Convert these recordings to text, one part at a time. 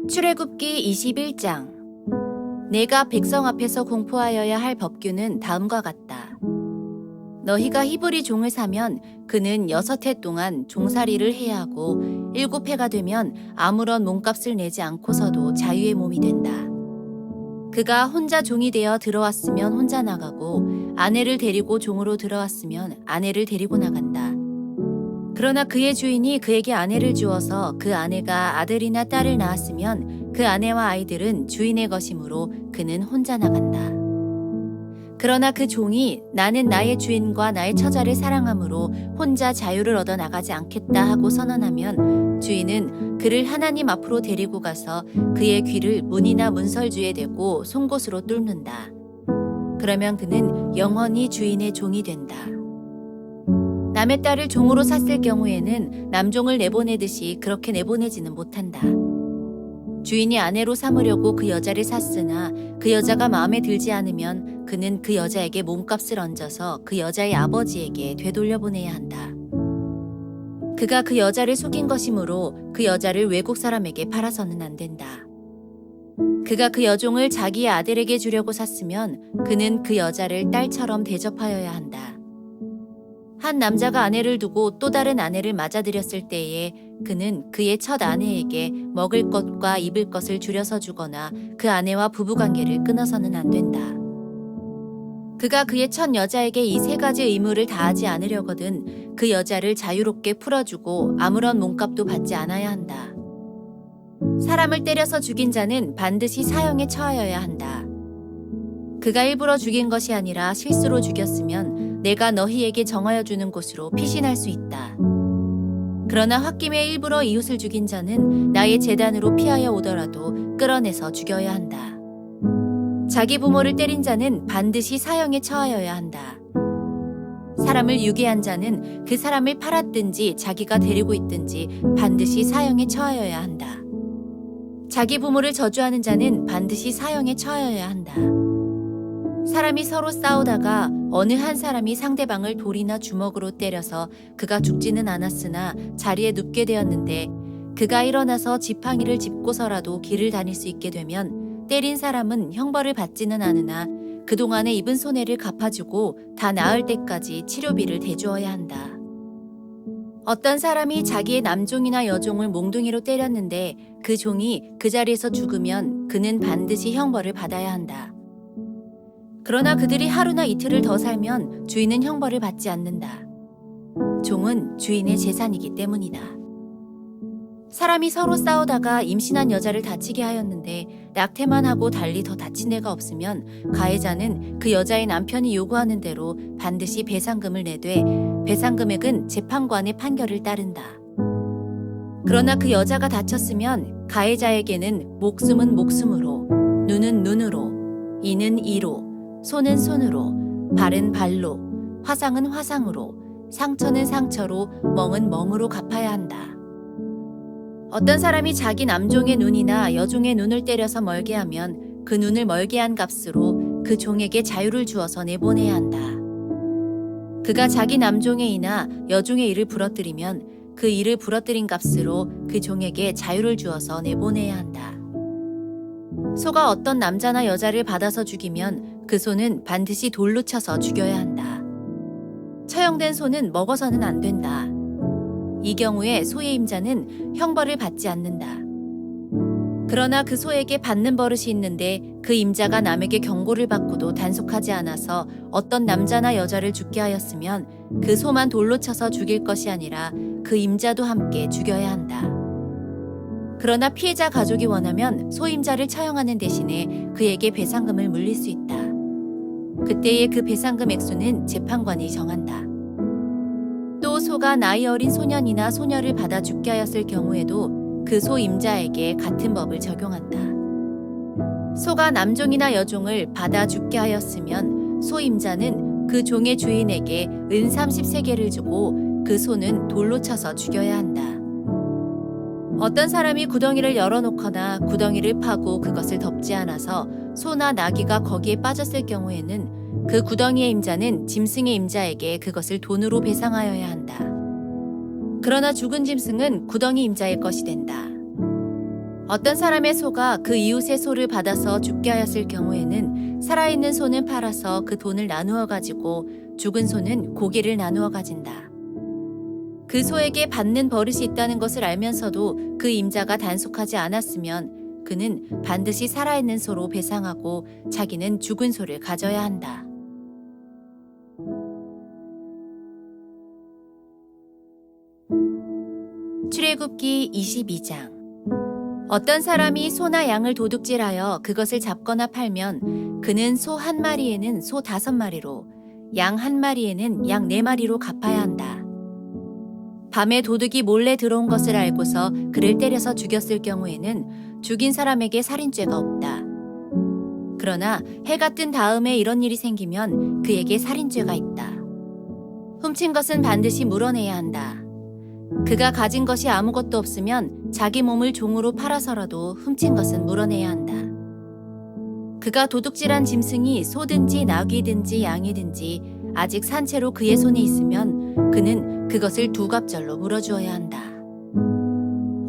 출애굽기 21장. 내가 백성 앞에서 공포하여야 할 법규는 다음과 같다. 너희가 히브리 종을 사면 그는 6해 동안 종살이를 해야 하고 7해가 되면 아무런 몸값을 내지 않고서도 자유의 몸이 된다. 그가 혼자 종이 되어 들어왔으면 혼자 나가고 아내를 데리고 종으로 들어왔으면 아내를 데리고 나간다. 그러나 그의 주인이 그에게 아내를 주어서 그 아내가 아들이나 딸을 낳았으면 그 아내와 아이들은 주인의 것이므로 그는 혼자 나간다. 그러나 그 종이 나는 나의 주인과 나의 처자를 사랑하므로 혼자 자유를 얻어 나가지 않겠다 하고 선언하면 주인은 그를 하나님 앞으로 데리고 가서 그의 귀를 문이나 문설주에 대고 송곳으로 뚫는다. 그러면 그는 영원히 주인의 종이 된다. 남의 딸을 종으로 샀을 경우에는 남종을 내보내듯이 그렇게 내보내지는 못한다. 주인이 아내로 삼으려고 그 여자를 샀으나 그 여자가 마음에 들지 않으면 그는 그 여자에게 몸값을 얹어서 그 여자의 아버지에게 되돌려보내야 한다. 그가 그 여자를 속인 것이므로 그 여자를 외국 사람에게 팔아서는 안 된다. 그가 그 여종을 자기의 아들에게 주려고 샀으면 그는 그 여자를 딸처럼 대접하여야 한다. 한 남자가 아내를 두고 또 다른 아내를 맞아들였을 때에 그는 그의 첫 아내에게 먹을 것과 입을 것을 줄여서 주거나 그 아내와 부부관계를 끊어서는 안 된다. 그가 그의 첫 여자에게 이 3가지 의무를 다하지 않으려거든 그 여자를 자유롭게 풀어주고 아무런 몸값도 받지 않아야 한다. 사람을 때려서 죽인 자는 반드시 사형에 처하여야 한다. 그가 일부러 죽인 것이 아니라 실수로 죽였으면 내가 너희에게 정하여 주는 곳으로 피신할 수 있다. 그러나 홧김에 일부러 이웃을 죽인 자는 나의 제단으로 피하여 오더라도 끌어내서 죽여야 한다. 자기 부모를 때린 자는 반드시 사형에 처하여야 한다. 사람을 유괴한 자는 그 사람을 팔았든지 자기가 데리고 있든지 반드시 사형에 처하여야 한다. 자기 부모를 저주하는 자는 반드시 사형에 처하여야 한다. 사람이 서로 싸우다가 어느 한 사람이 상대방을 돌이나 주먹으로 때려서 그가 죽지는 않았으나 자리에 눕게 되었는데 그가 일어나서 지팡이를 짚고서라도 길을 다닐 수 있게 되면 때린 사람은 형벌을 받지는 않으나 그동안에 입은 손해를 갚아주고 다 나을 때까지 치료비를 대주어야 한다. 어떤 사람이 자기의 남종이나 여종을 몽둥이로 때렸는데 그 종이 그 자리에서 죽으면 그는 반드시 형벌을 받아야 한다. 그러나 그들이 하루나 이틀을 더 살면 주인은 형벌을 받지 않는다. 종은 주인의 재산이기 때문이다. 사람이 서로 싸우다가 임신한 여자를 다치게 하였는데 낙태만 하고 달리 더 다친 애가 없으면 가해자는 그 여자의 남편이 요구하는 대로 반드시 배상금을 내되 배상금액은 재판관의 판결을 따른다. 그러나 그 여자가 다쳤으면 가해자에게는 목숨은 목숨으로, 눈은 눈으로, 이는 이로, 손은 손으로, 발은 발로, 화상은 화상으로, 상처는 상처로, 멍은 멍으로 갚아야 한다. 어떤 사람이 자기 남종의 눈이나 여종의 눈을 때려서 멀게 하면 그 눈을 멀게 한 값으로 그 종에게 자유를 주어서 내보내야 한다. 그가 자기 남종의 이나 여종의 이를 부러뜨리면 그 이를 부러뜨린 값으로 그 종에게 자유를 주어서 내보내야 한다. 소가 어떤 남자나 여자를 받아서 죽이면 그 소는 반드시 돌로 쳐서 죽여야 한다. 처형된 소는 먹어서는 안 된다. 이 경우에 소의 임자는 형벌을 받지 않는다. 그러나 그 소에게 받는 버릇이 있는데 그 임자가 남에게 경고를 받고도 단속하지 않아서 어떤 남자나 여자를 죽게 하였으면 그 소만 돌로 쳐서 죽일 것이 아니라 그 임자도 함께 죽여야 한다. 그러나 피해자 가족이 원하면 소임자를 처형하는 대신에 그에게 배상금을 물릴 수 있다. 그때의 그 배상금 액수는 재판관이 정한다. 또 소가 나이 어린 소년이나 소녀를 받아 죽게 하였을 경우에도 그 소임자에게 같은 법을 적용한다. 소가 남종이나 여종을 받아 죽게 하였으면 소임자는 그 종의 주인에게 은 30세겔을 주고 그 소는 돌로 쳐서 죽여야 한다. 어떤 사람이 구덩이를 열어놓거나 구덩이를 파고 그것을 덮지 않아서 소나 나귀가 거기에 빠졌을 경우에는 그 구덩이의 임자는 짐승의 임자에게 그것을 돈으로 배상하여야 한다. 그러나 죽은 짐승은 구덩이 임자의 것이 된다. 어떤 사람의 소가 그 이웃의 소를 받아서 죽게 하였을 경우에는 살아있는 소는 팔아서 그 돈을 나누어 가지고 죽은 소는 고기를 나누어 가진다. 그 소에게 받는 버릇이 있다는 것을 알면서도 그 임자가 단속하지 않았으면 그는 반드시 살아있는 소로 배상하고 자기는 죽은 소를 가져야 한다. 출애굽기 22장. 어떤 사람이 소나 양을 도둑질하여 그것을 잡거나 팔면 그는 소 한 마리에는 소 5마리로, 양 한 마리에는 양 4마리로 갚아야 한다. 밤에 도둑이 몰래 들어온 것을 알고서 그를 때려서 죽였을 경우에는 죽인 사람에게 살인죄가 없다. 그러나 해가 뜬 다음에 이런 일이 생기면 그에게 살인죄가 있다. 훔친 것은 반드시 물어내야 한다. 그가 가진 것이 아무것도 없으면 자기 몸을 종으로 팔아서라도 훔친 것은 물어내야 한다. 그가 도둑질한 짐승이 소든지 나귀든지 양이든지 아직 산채로 그의 손에 있으면 그는 그것을 2갑절로 물어주어야 한다.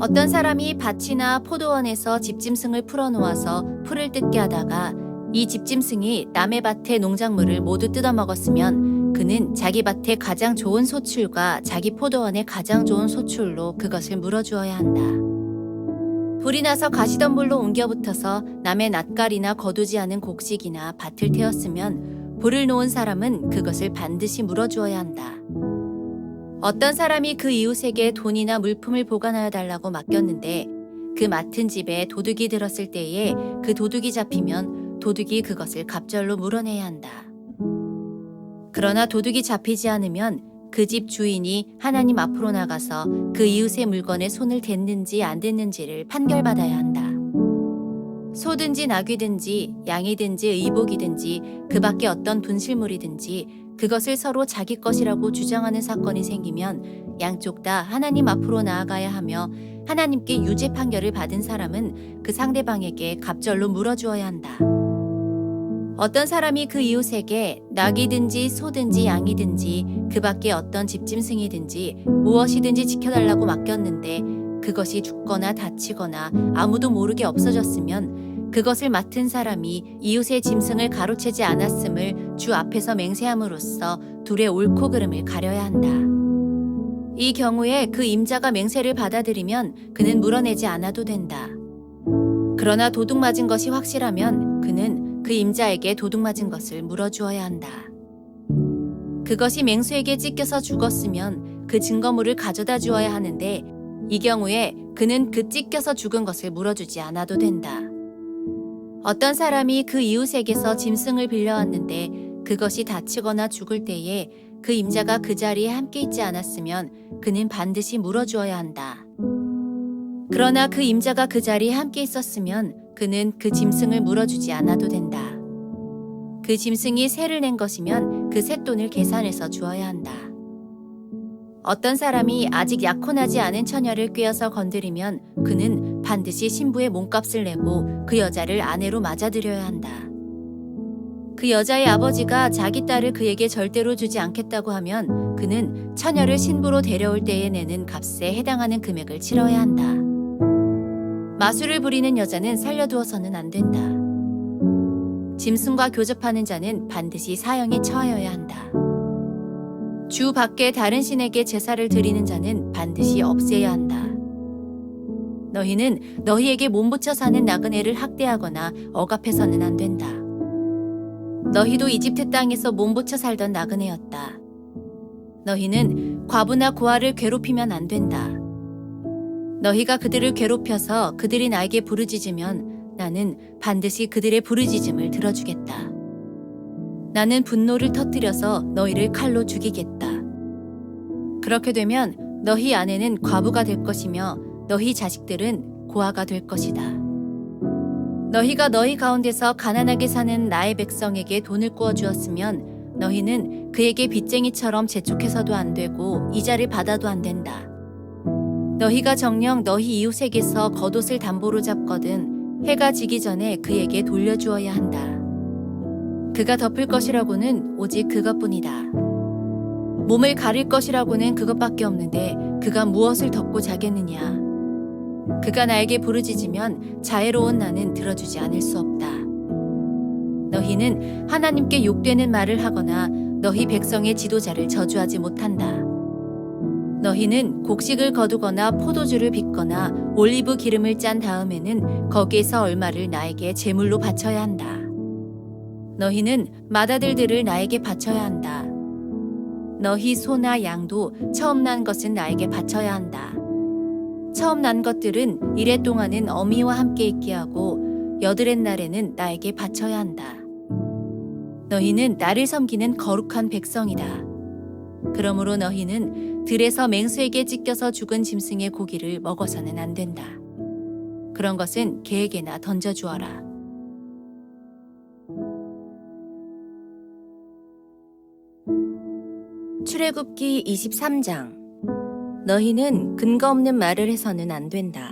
어떤 사람이 밭이나 포도원에서 집짐승을 풀어놓아서 풀을 뜯게 하다가 이 집짐승이 남의 밭의 농작물을 모두 뜯어먹었으면 그는 자기 밭의 가장 좋은 소출과 자기 포도원의 가장 좋은 소출로 그것을 물어주어야 한다. 불이 나서 가시덤불로 옮겨 붙어서 남의 낫갈이나 거두지 않은 곡식이나 밭을 태웠으면 불을 놓은 사람은 그것을 반드시 물어주어야 한다. 어떤 사람이 그 이웃에게 돈이나 물품을 보관하여 달라고 맡겼는데 그 맡은 집에 도둑이 들었을 때에 그 도둑이 잡히면 도둑이 그것을 갑절로 물어내야 한다. 그러나 도둑이 잡히지 않으면 그 집 주인이 하나님 앞으로 나가서 그 이웃의 물건에 손을 댔는지 안 댔는지를 판결받아야 한다. 소든지 나귀든지 양이든지 의복이든지 그 밖에 어떤 분실물이든지 그것을 서로 자기 것이라고 주장하는 사건이 생기면 양쪽 다 하나님 앞으로 나아가야 하며 하나님께 유죄 판결을 받은 사람은 그 상대방에게 갑절로 물어주어야 한다. 어떤 사람이 그 이웃에게 낙이든지 소든지 양이든지 그 밖에 어떤 집짐승이든지 무엇이든지 지켜달라고 맡겼는데 그것이 죽거나 다치거나 아무도 모르게 없어졌으면 그것을 맡은 사람이 이웃의 짐승을 가로채지 않았음을 주 앞에서 맹세함으로써 둘의 옳고 그름을 가려야 한다. 이 경우에 그 임자가 맹세를 받아들이면 그는 물어내지 않아도 된다. 그러나 도둑 맞은 것이 확실하면 그는 그 임자에게 도둑 맞은 것을 물어주어야 한다. 그것이 맹수에게 찢겨서 죽었으면 그 증거물을 가져다 주어야 하는데 이 경우에 그는 그 찢겨서 죽은 것을 물어주지 않아도 된다. 어떤 사람이 그 이웃에게서 짐승을 빌려왔는데 그것이 다치거나 죽을 때에 그 임자가 그 자리에 함께 있지 않았으면 그는 반드시 물어주어야 한다. 그러나 그 임자가 그 자리에 함께 있었으면 그는 그 짐승을 물어주지 않아도 된다. 그 짐승이 세를 낸 것이면 그 쇳돈을 계산해서 주어야 한다. 어떤 사람이 아직 약혼하지 않은 처녀를 꿰어서 건드리면 그는 반드시 신부의 몸값을 내고 그 여자를 아내로 맞아들여야 한다. 그 여자의 아버지가 자기 딸을 그에게 절대로 주지 않겠다고 하면 그는 처녀를 신부로 데려올 때에 내는 값에 해당하는 금액을 치러야 한다. 마술을 부리는 여자는 살려두어서는 안 된다. 짐승과 교접하는 자는 반드시 사형에 처하여야 한다. 주 밖에 다른 신에게 제사를 드리는 자는 반드시 없애야 한다. 너희는 너희에게 몸붙여 사는 나그네를 학대하거나 억압해서는 안 된다. 너희도 이집트 땅에서 몸붙여 살던 나그네였다. 너희는 과부나 고아를 괴롭히면 안 된다. 너희가 그들을 괴롭혀서 그들이 나에게 부르짖으면 나는 반드시 그들의 부르짖음을 들어주겠다. 나는 분노를 터뜨려서 너희를 칼로 죽이겠다. 그렇게 되면 너희 아내는 과부가 될 것이며 너희 자식들은 고아가 될 것이다. 너희가 너희 가운데서 가난하게 사는 나의 백성에게 돈을 꾸어 주었으면 너희는 그에게 빚쟁이처럼 재촉해서도 안 되고 이자를 받아도 안 된다. 너희가 정녕 너희 이웃에게서 겉옷을 담보로 잡거든 해가 지기 전에 그에게 돌려주어야 한다. 그가 덮을 것이라고는 오직 그것뿐이다. 몸을 가릴 것이라고는 그것밖에 없는데 그가 무엇을 덮고 자겠느냐. 그가 나에게 부르짖으면 자애로운 나는 들어주지 않을 수 없다. 너희는 하나님께 욕되는 말을 하거나 너희 백성의 지도자를 저주하지 못한다. 너희는 곡식을 거두거나 포도주를 빚거나 올리브 기름을 짠 다음에는 거기에서 얼마를 나에게 제물로 바쳐야 한다. 너희는 맏아들들을 나에게 바쳐야 한다. 너희 소나 양도 처음 난 것은 나에게 바쳐야 한다. 처음 난 것들은 이래 동안은 어미와 함께 있게 하고 여드렛 날에는 나에게 바쳐야 한다. 너희는 나를 섬기는 거룩한 백성이다. 그러므로 너희는 들에서 맹수에게 찢겨서 죽은 짐승의 고기를 먹어서는 안 된다. 그런 것은 개에게나 던져주어라. 출애굽기 23장. 너희는 근거 없는 말을 해서는 안 된다.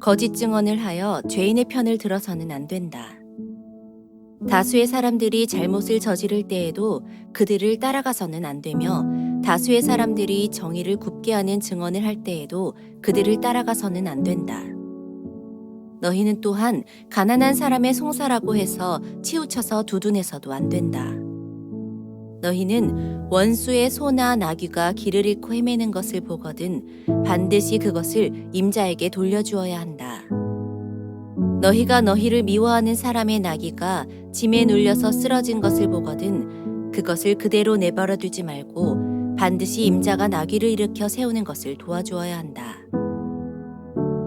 거짓 증언을 하여 죄인의 편을 들어서는 안 된다. 다수의 사람들이 잘못을 저지를 때에도 그들을 따라가서는 안 되며 다수의 사람들이 정의를 굽게 하는 증언을 할 때에도 그들을 따라가서는 안 된다. 너희는 또한 가난한 사람의 송사라고 해서 치우쳐서 두둔해서도 안 된다. 너희는 원수의 소나 나귀가 길을 잃고 헤매는 것을 보거든 반드시 그것을 임자에게 돌려주어야 한다. 너희가 너희를 미워하는 사람의 나귀가 짐에 눌려서 쓰러진 것을 보거든 그것을 그대로 내버려 두지 말고 반드시 임자가 나귀를 일으켜 세우는 것을 도와주어야 한다.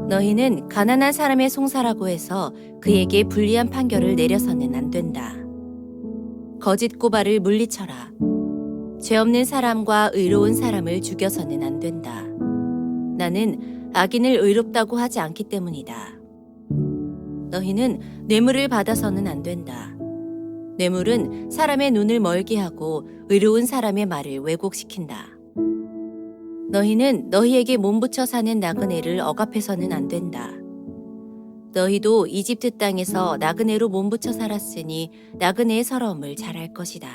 너희는 가난한 사람의 송사라고 해서 그에게 불리한 판결을 내려서는 안 된다. 거짓 고발을 물리쳐라. 죄 없는 사람과 의로운 사람을 죽여서는 안 된다. 나는 악인을 의롭다고 하지 않기 때문이다. 너희는 뇌물을 받아서는 안 된다. 뇌물은 사람의 눈을 멀게 하고 의로운 사람의 말을 왜곡시킨다. 너희는 너희에게 몸부쳐 사는 나그네를 억압해서는 안 된다. 너희도 이집트 땅에서 나그네로 몸부쳐 살았으니 나그네의 서러움을 잘 알 것이다.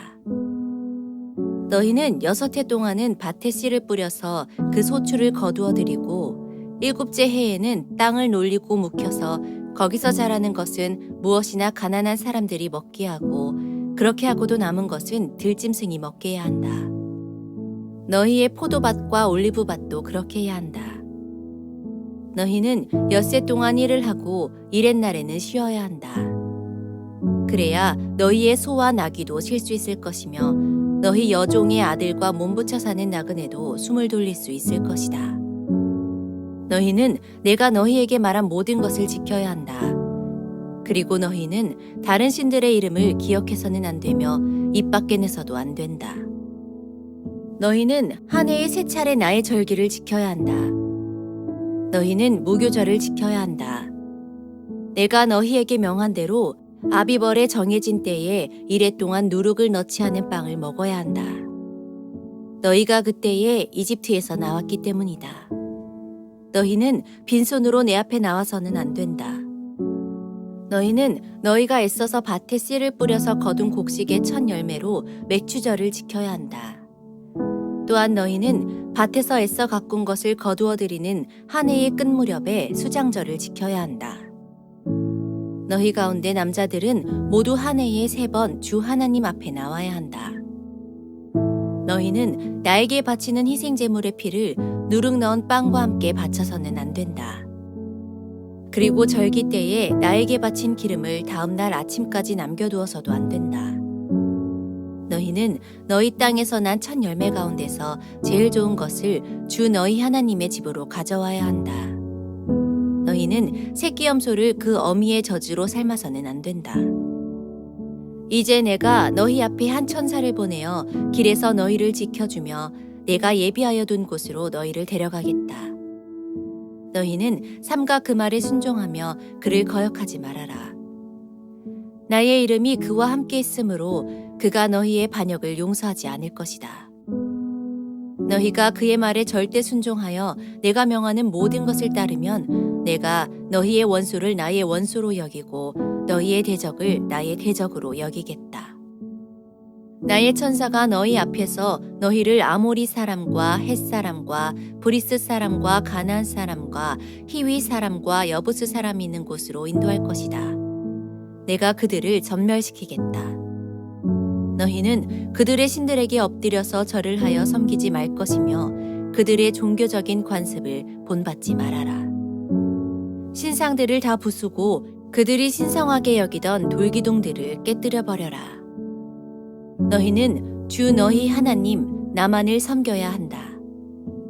너희는 6해 동안은 밭에 씨를 뿌려서 그 소출을 거두어 들이고 7째 해에는 땅을 놀리고 묵혀서 거기서 자라는 것은 무엇이나 가난한 사람들이 먹게 하고 그렇게 하고도 남은 것은 들짐승이 먹게 해야 한다. 너희의 포도밭과 올리브밭도 그렇게 해야 한다. 너희는 엿새 동안 일을 하고 이렛날에는 쉬어야 한다. 그래야 너희의 소와 나귀도 쉴 수 있을 것이며 너희 여종의 아들과 몸부쳐 사는 나그네도 숨을 돌릴 수 있을 것이다. 너희는 내가 너희에게 말한 모든 것을 지켜야 한다. 그리고 너희는 다른 신들의 이름을 기억해서는 안 되며 입 밖에 내서도 안 된다. 너희는 한 해에 3차례 나의 절기를 지켜야 한다. 너희는 무교절을 지켜야 한다. 내가 너희에게 명한 대로 아비벌에 정해진 때에 이래 동안 누룩을 넣지 않은 빵을 먹어야 한다. 너희가 그때에 이집트에서 나왔기 때문이다. 너희는 빈손으로 내 앞에 나와서는 안 된다. 너희는 너희가 애써서 밭에 씨를 뿌려서 거둔 곡식의 첫 열매로 맥주절을 지켜야 한다. 또한 너희는 밭에서 애써 가꾼 것을 거두어 들이는 한 해의 끝 무렵에 수장절을 지켜야 한다. 너희 가운데 남자들은 모두 한 해에 3번 주 하나님 앞에 나와야 한다. 너희는 나에게 바치는 희생제물의 피를 누룩 넣은 빵과 함께 바쳐서는 안 된다. 그리고 절기 때에 나에게 바친 기름을 다음 날 아침까지 남겨두어서도 안 된다. 너희는 너희 땅에서 난 첫 열매 가운데서 제일 좋은 것을 주 너희 하나님의 집으로 가져와야 한다. 너희는 새끼 염소를 그 어미의 젖으로 삶아서는 안 된다. 이제 내가 너희 앞에 한 천사를 보내어 길에서 너희를 지켜주며 내가 예비하여 둔 곳으로 너희를 데려가겠다. 너희는 삼가 그 말에 순종하며 그를 거역하지 말아라. 나의 이름이 그와 함께 있으므로 그가 너희의 반역을 용서하지 않을 것이다. 너희가 그의 말에 절대 순종하여 내가 명하는 모든 것을 따르면 내가 너희의 원수를 나의 원수로 여기고 너희의 대적을 나의 대적으로 여기겠다. 나의 천사가 너희 앞에서 너희를 아모리 사람과 헷 사람과 브리스 사람과 가나안 사람과 히위 사람과 여부스 사람이 있는 곳으로 인도할 것이다. 내가 그들을 전멸시키겠다. 너희는 그들의 신들에게 엎드려서 절을 하여 섬기지 말 것이며 그들의 종교적인 관습을 본받지 말아라. 신상들을 다 부수고 그들이 신성하게 여기던 돌기둥들을 깨뜨려 버려라. 너희는 주 너희 하나님 나만을 섬겨야 한다.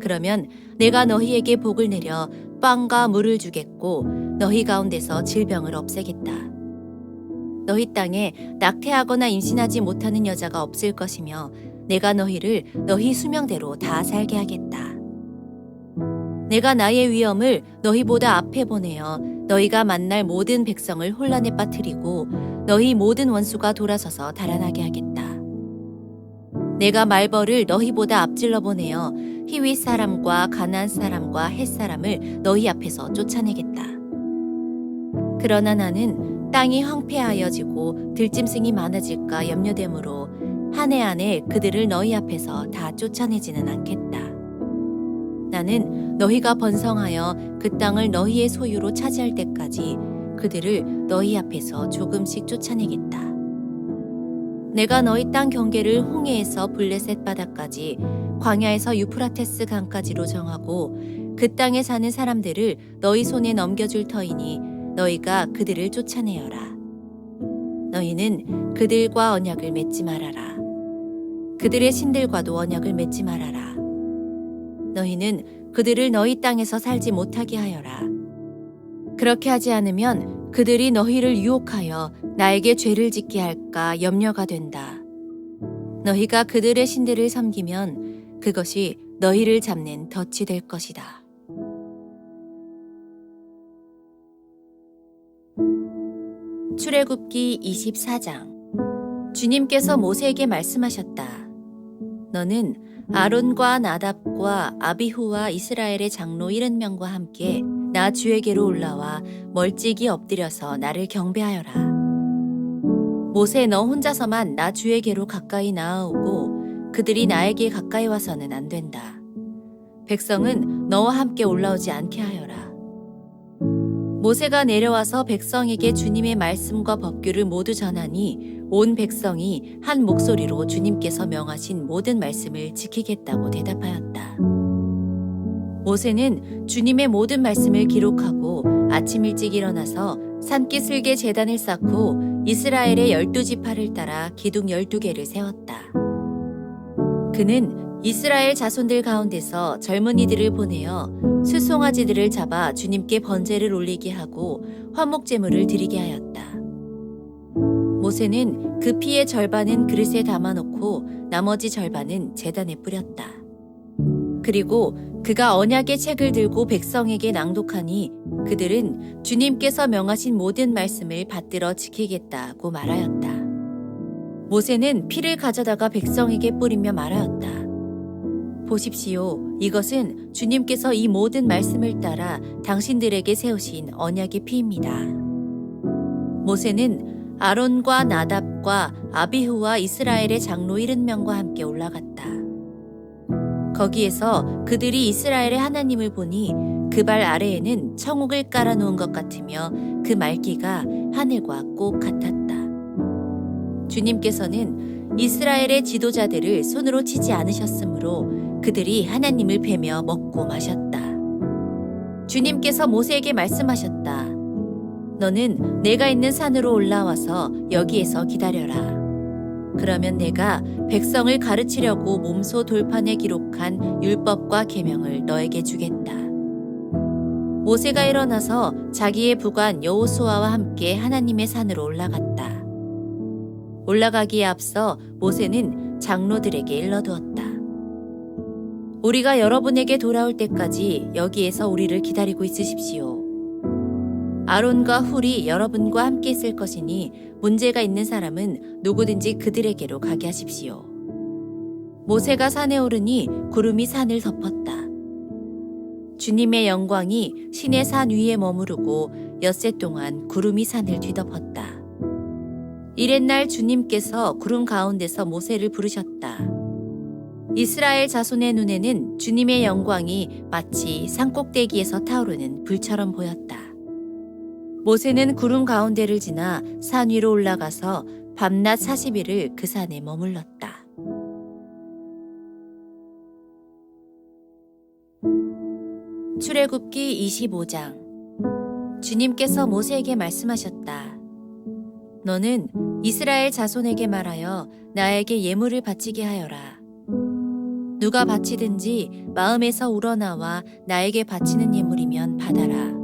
그러면 내가 너희에게 복을 내려 빵과 물을 주겠고 너희 가운데서 질병을 없애겠다. 너희 땅에 낙태하거나 임신하지 못하는 여자가 없을 것이며 내가 너희를 너희 수명대로 다 살게 하겠다. 내가 나의 위엄을 너희보다 앞에 보내어 너희가 만날 모든 백성을 혼란에 빠뜨리고 너희 모든 원수가 돌아서서 달아나게 하겠다. 내가 말벌을 너희보다 앞질러 보내어 히위 사람과 가나안 사람과 헷 사람을 너희 앞에서 쫓아내겠다. 그러나 나는 땅이 황폐하여지고 들짐승이 많아질까 염려되므로 한 해 안에 그들을 너희 앞에서 다 쫓아내지는 않겠다. 나는 너희가 번성하여 그 땅을 너희의 소유로 차지할 때까지 그들을 너희 앞에서 조금씩 쫓아내겠다. 내가 너희 땅 경계를 홍해에서 블레셋 바다까지 광야에서 유프라테스 강까지로 정하고 그 땅에 사는 사람들을 너희 손에 넘겨줄 터이니 너희가 그들을 쫓아내어라. 너희는 그들과 언약을 맺지 말아라. 그들의 신들과도 언약을 맺지 말아라. 너희는 그들을 너희 땅에서 살지 못하게 하여라. 그렇게 하지 않으면 그들이 너희를 유혹하여 나에게 죄를 짓게 할까 염려가 된다. 너희가 그들의 신들을 섬기면 그것이 너희를 잡는 덫이 될 것이다. 출애굽기 24장. 주님께서 모세에게 말씀하셨다. 너는 아론과 나답과 아비후와 이스라엘의 장로 70명과 함께 나 주에게로 올라와 멀찍이 엎드려서 나를 경배하여라. 모세 너 혼자서만 나 주에게로 가까이 나아오고 그들이 나에게 가까이 와서는 안 된다. 백성은 너와 함께 올라오지 않게 하여라. 모세가 내려와서 백성에게 주님의 말씀과 법규를 모두 전하니 온 백성이 한 목소리로 주님께서 명하신 모든 말씀을 지키겠다고 대답하였다. 모세는 주님의 모든 말씀을 기록하고 아침 일찍 일어나서 산기슭에 제단을 쌓고 이스라엘의 12지파를 따라 기둥 12개를 세웠다. 그는 이스라엘 자손들 가운데서 젊은이들을 보내어 수송아지들을 잡아 주님께 번제를 올리게 하고 화목제물을 드리게 하였다. 모세는 그 피의 절반은 그릇에 담아놓고 나머지 절반은 제단에 뿌렸다. 그리고 그가 언약의 책을 들고 백성에게 낭독하니 그들은 주님께서 명하신 모든 말씀을 받들어 지키겠다고 말하였다. 모세는 피를 가져다가 백성에게 뿌리며 말하였다. 보십시오. 이것은 주님께서 이 모든 말씀을 따라 당신들에게 세우신 언약의 피입니다. 모세는 아론과 나답과 아비후와 이스라엘의 장로 70명과 함께 올라갔다. 거기에서 그들이 이스라엘의 하나님을 보니 그 발 아래에는 청옥을 깔아놓은 것 같으며 그 말기가 하늘과 꼭 같았다. 주님께서는 이스라엘의 지도자들을 손으로 치지 않으셨으므로 그들이 하나님을 뵈며 먹고 마셨다. 주님께서 모세에게 말씀하셨다. 너는 내가 있는 산으로 올라와서 여기에서 기다려라. 그러면 내가 백성을 가르치려고 몸소 돌판에 기록한 율법과 계명을 너에게 주겠다. 모세가 일어나서 자기의 부관 여호수아와 함께 하나님의 산으로 올라갔다. 올라가기에 앞서 모세는 장로들에게 일러두었다. 우리가 여러분에게 돌아올 때까지 여기에서 우리를 기다리고 있으십시오. 아론과 훌이 여러분과 함께 있을 것이니 문제가 있는 사람은 누구든지 그들에게로 가게 하십시오. 모세가 산에 오르니 구름이 산을 덮었다. 주님의 영광이 신의 산 위에 머무르고 엿새 동안 구름이 산을 뒤덮었다. 이튿날 주님께서 구름 가운데서 모세를 부르셨다. 이스라엘 자손의 눈에는 주님의 영광이 마치 산꼭대기에서 타오르는 불처럼 보였다. 모세는 구름 가운데를 지나 산 위로 올라가서 밤낮 40일을 그 산에 머물렀다. 출애굽기 25장. 주님께서 모세에게 말씀하셨다. 너는 이스라엘 자손에게 말하여 나에게 예물을 바치게 하여라. 누가 바치든지 마음에서 우러나와 나에게 바치는 예물이면 받아라.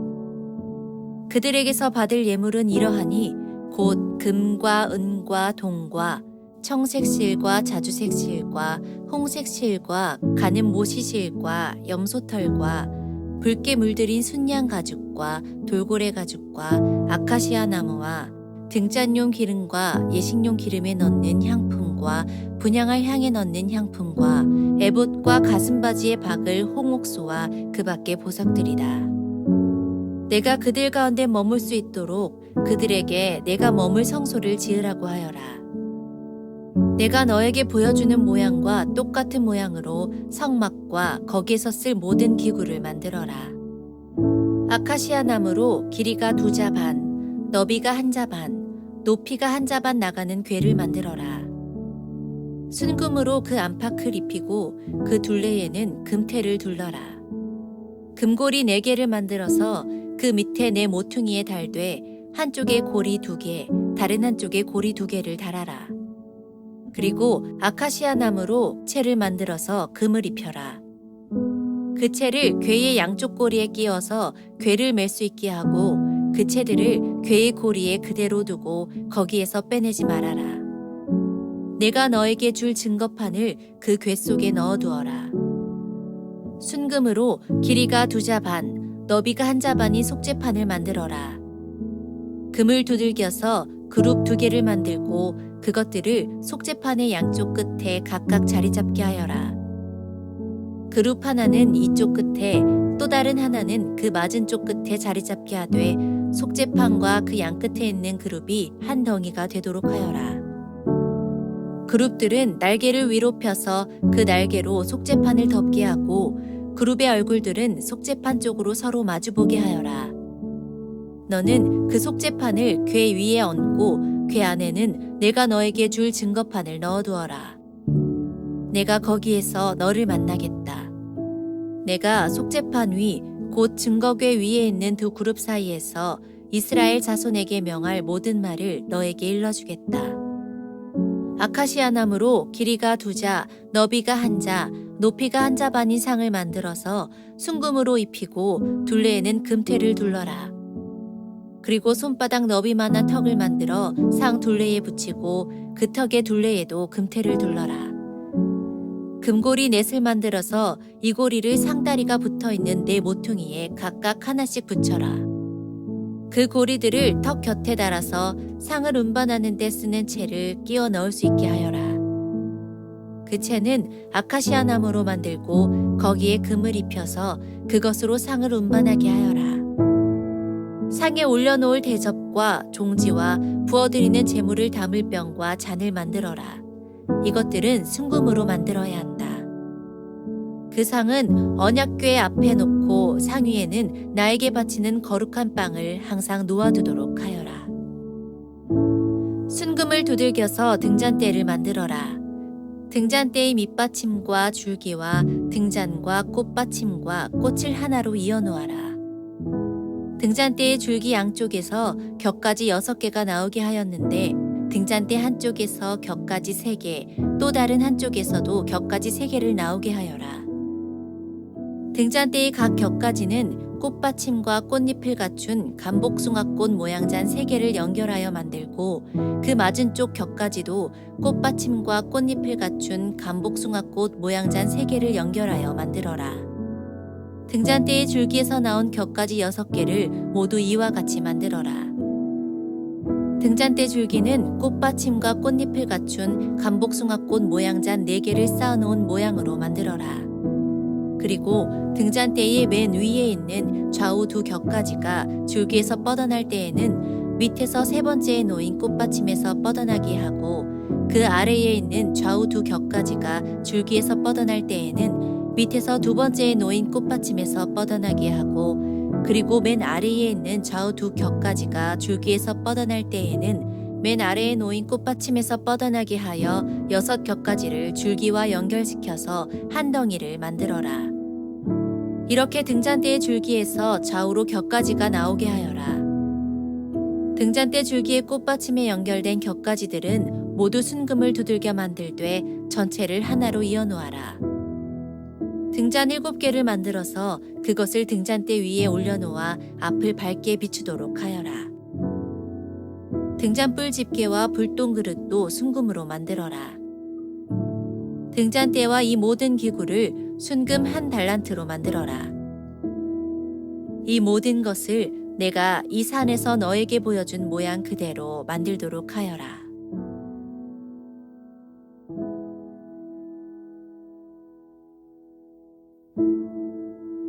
그들에게서 받을 예물은 이러하니 곧 금과 은과 동과 청색실과 자주색실과 홍색실과 가는 모시실과 염소털과 붉게 물들인 순양 가죽과 돌고래 가죽과 아카시아 나무와 등잔용 기름과 예식용 기름에 넣는 향품과 분향할 향에 넣는 향품과 에봇과 가슴바지에 박을 홍옥소와 그 밖의 보석들이다. 내가 그들 가운데 머물 수 있도록 그들에게 내가 머물 성소를 지으라고 하여라. 내가 너에게 보여주는 모양과 똑같은 모양으로 성막과 거기에서 쓸 모든 기구를 만들어라. 아카시아 나무로 길이가 2자 반, 너비가 1자 반, 높이가 1자 반 나가는 궤를 만들어라. 순금으로 그 안팎을 입히고 그 둘레에는 금테를 둘러라. 금고리 4개를 만들어서 그 밑에 내 모퉁이에 달되 한쪽에 고리 2개, 다른 한쪽에 고리 2개를 달아라. 그리고 아카시아 나무로 채를 만들어서 금을 입혀라. 그 채를 궤의 양쪽 고리에 끼워서 궤를 맬 수 있게 하고 그 채들을 궤의 고리에 그대로 두고 거기에서 빼내지 말아라. 내가 너에게 줄 증거판을 그 궤 속에 넣어두어라. 순금으로 길이가 2자 반, 너비가 1자 반인 속죄판을 만들어라. 금을 두들겨서 그룹 2개를 만들고 그것들을 속죄판의 양쪽 끝에 각각 자리 잡게 하여라. 그룹 하나는 이쪽 끝에 또 다른 하나는 그 맞은 쪽 끝에 자리 잡게 하되 속죄판과 그 양 끝에 있는 그룹이 한 덩이가 되도록 하여라. 그룹들은 날개를 위로 펴서 그 날개로 속죄판을 덮게 하고 그룹의 얼굴들은 속죄판 쪽으로 서로 마주보게 하여라. 너는 그 속죄판을 궤 위에 얹고 궤 안에는 내가 너에게 줄 증거판을 넣어두어라. 내가 거기에서 너를 만나겠다. 내가 속죄판 위 곧 증거궤 위에 있는 두 그룹 사이에서 이스라엘 자손에게 명할 모든 말을 너에게 일러주겠다. 아카시아 나무로 길이가 2자, 너비가 1자, 높이가 1자 반인 상을 만들어서 순금으로 입히고 둘레에는 금테를 둘러라. 그리고 손바닥 너비만한 턱을 만들어 상 둘레에 붙이고 그 턱의 둘레에도 금테를 둘러라. 금고리 넷을 만들어서 이 고리를 상다리가 붙어있는 네 모퉁이에 각각 하나씩 붙여라. 그 고리들을 턱 곁에 달아서 상을 운반하는 데 쓰는 채를 끼워 넣을 수 있게 하여라. 그 채는 아카시아 나무로 만들고 거기에 금을 입혀서 그것으로 상을 운반하게 하여라. 상에 올려놓을 대접과 종지와 부어드리는 재물을 담을 병과 잔을 만들어라. 이것들은 순금으로 만들어야 한다. 그 상은 언약궤 앞에 놓고 상 위에는 나에게 바치는 거룩한 빵을 항상 놓아두도록 하여라. 순금을 두들겨서 등잔대를 만들어라. 등잔대의 밑받침과 줄기와 등잔과 꽃받침과 꽃을 하나로 이어놓아라. 등잔대의 줄기 양쪽에서 격까지 6개가 나오게 하였는데 등잔대 한쪽에서 격까지 3개, 또 다른 한쪽에서도 격까지 3개를 나오게 하여라. 등잔대의 각 격까지는 꽃받침과 꽃잎을 갖춘 감복숭아꽃 모양잔 3개를 연결하여 만들고 그 맞은 쪽 격까지도 꽃받침과 꽃잎을 갖춘 감복숭아꽃 모양잔 3개를 연결하여 만들어라. 등잔대의 줄기에서 나온 격까지 6개를 모두 이와 같이 만들어라. 등잔대 줄기는 꽃받침과 꽃잎을 갖춘 감복숭아꽃 모양잔 4개를 쌓아놓은 모양으로 만들어라. 그리고 등잔대의 맨 위에 있는 좌우 두 격까지가 줄기에서 뻗어날 때에는 밑에서 세 번째에 놓인 꽃받침에서 뻗어나게 하고 그 아래에 있는 좌우 두 격가지가 줄기에서 뻗어날 때에는 밑에서 두 번째에 놓인 꽃받침에서 뻗어나게 하고 그리고 맨 아래에 있는 좌우 두 격가지가 줄기에서 뻗어날 때에는 맨 아래에 놓인 꽃받침에서 뻗어나게 하여 6 격가지를 줄기와 연결시켜서 한 덩이를 만들어라. 이렇게 등잔대의 줄기에서 좌우로 격가지가 나오게 하여라. 등잔대 줄기의 꽃받침에 연결된 격가지들은 모두 순금을 두들겨 만들되 전체를 하나로 이어 놓아라. 등잔 7개를 만들어서 그것을 등잔대 위에 올려놓아 앞을 밝게 비추도록 하여라. 등잔불 집게와 불똥 그릇도 순금으로 만들어라. 등잔대와 이 모든 기구를 순금 1 달란트로 만들어라. 이 모든 것을 내가 이 산에서 너에게 보여준 모양 그대로 만들도록 하여라.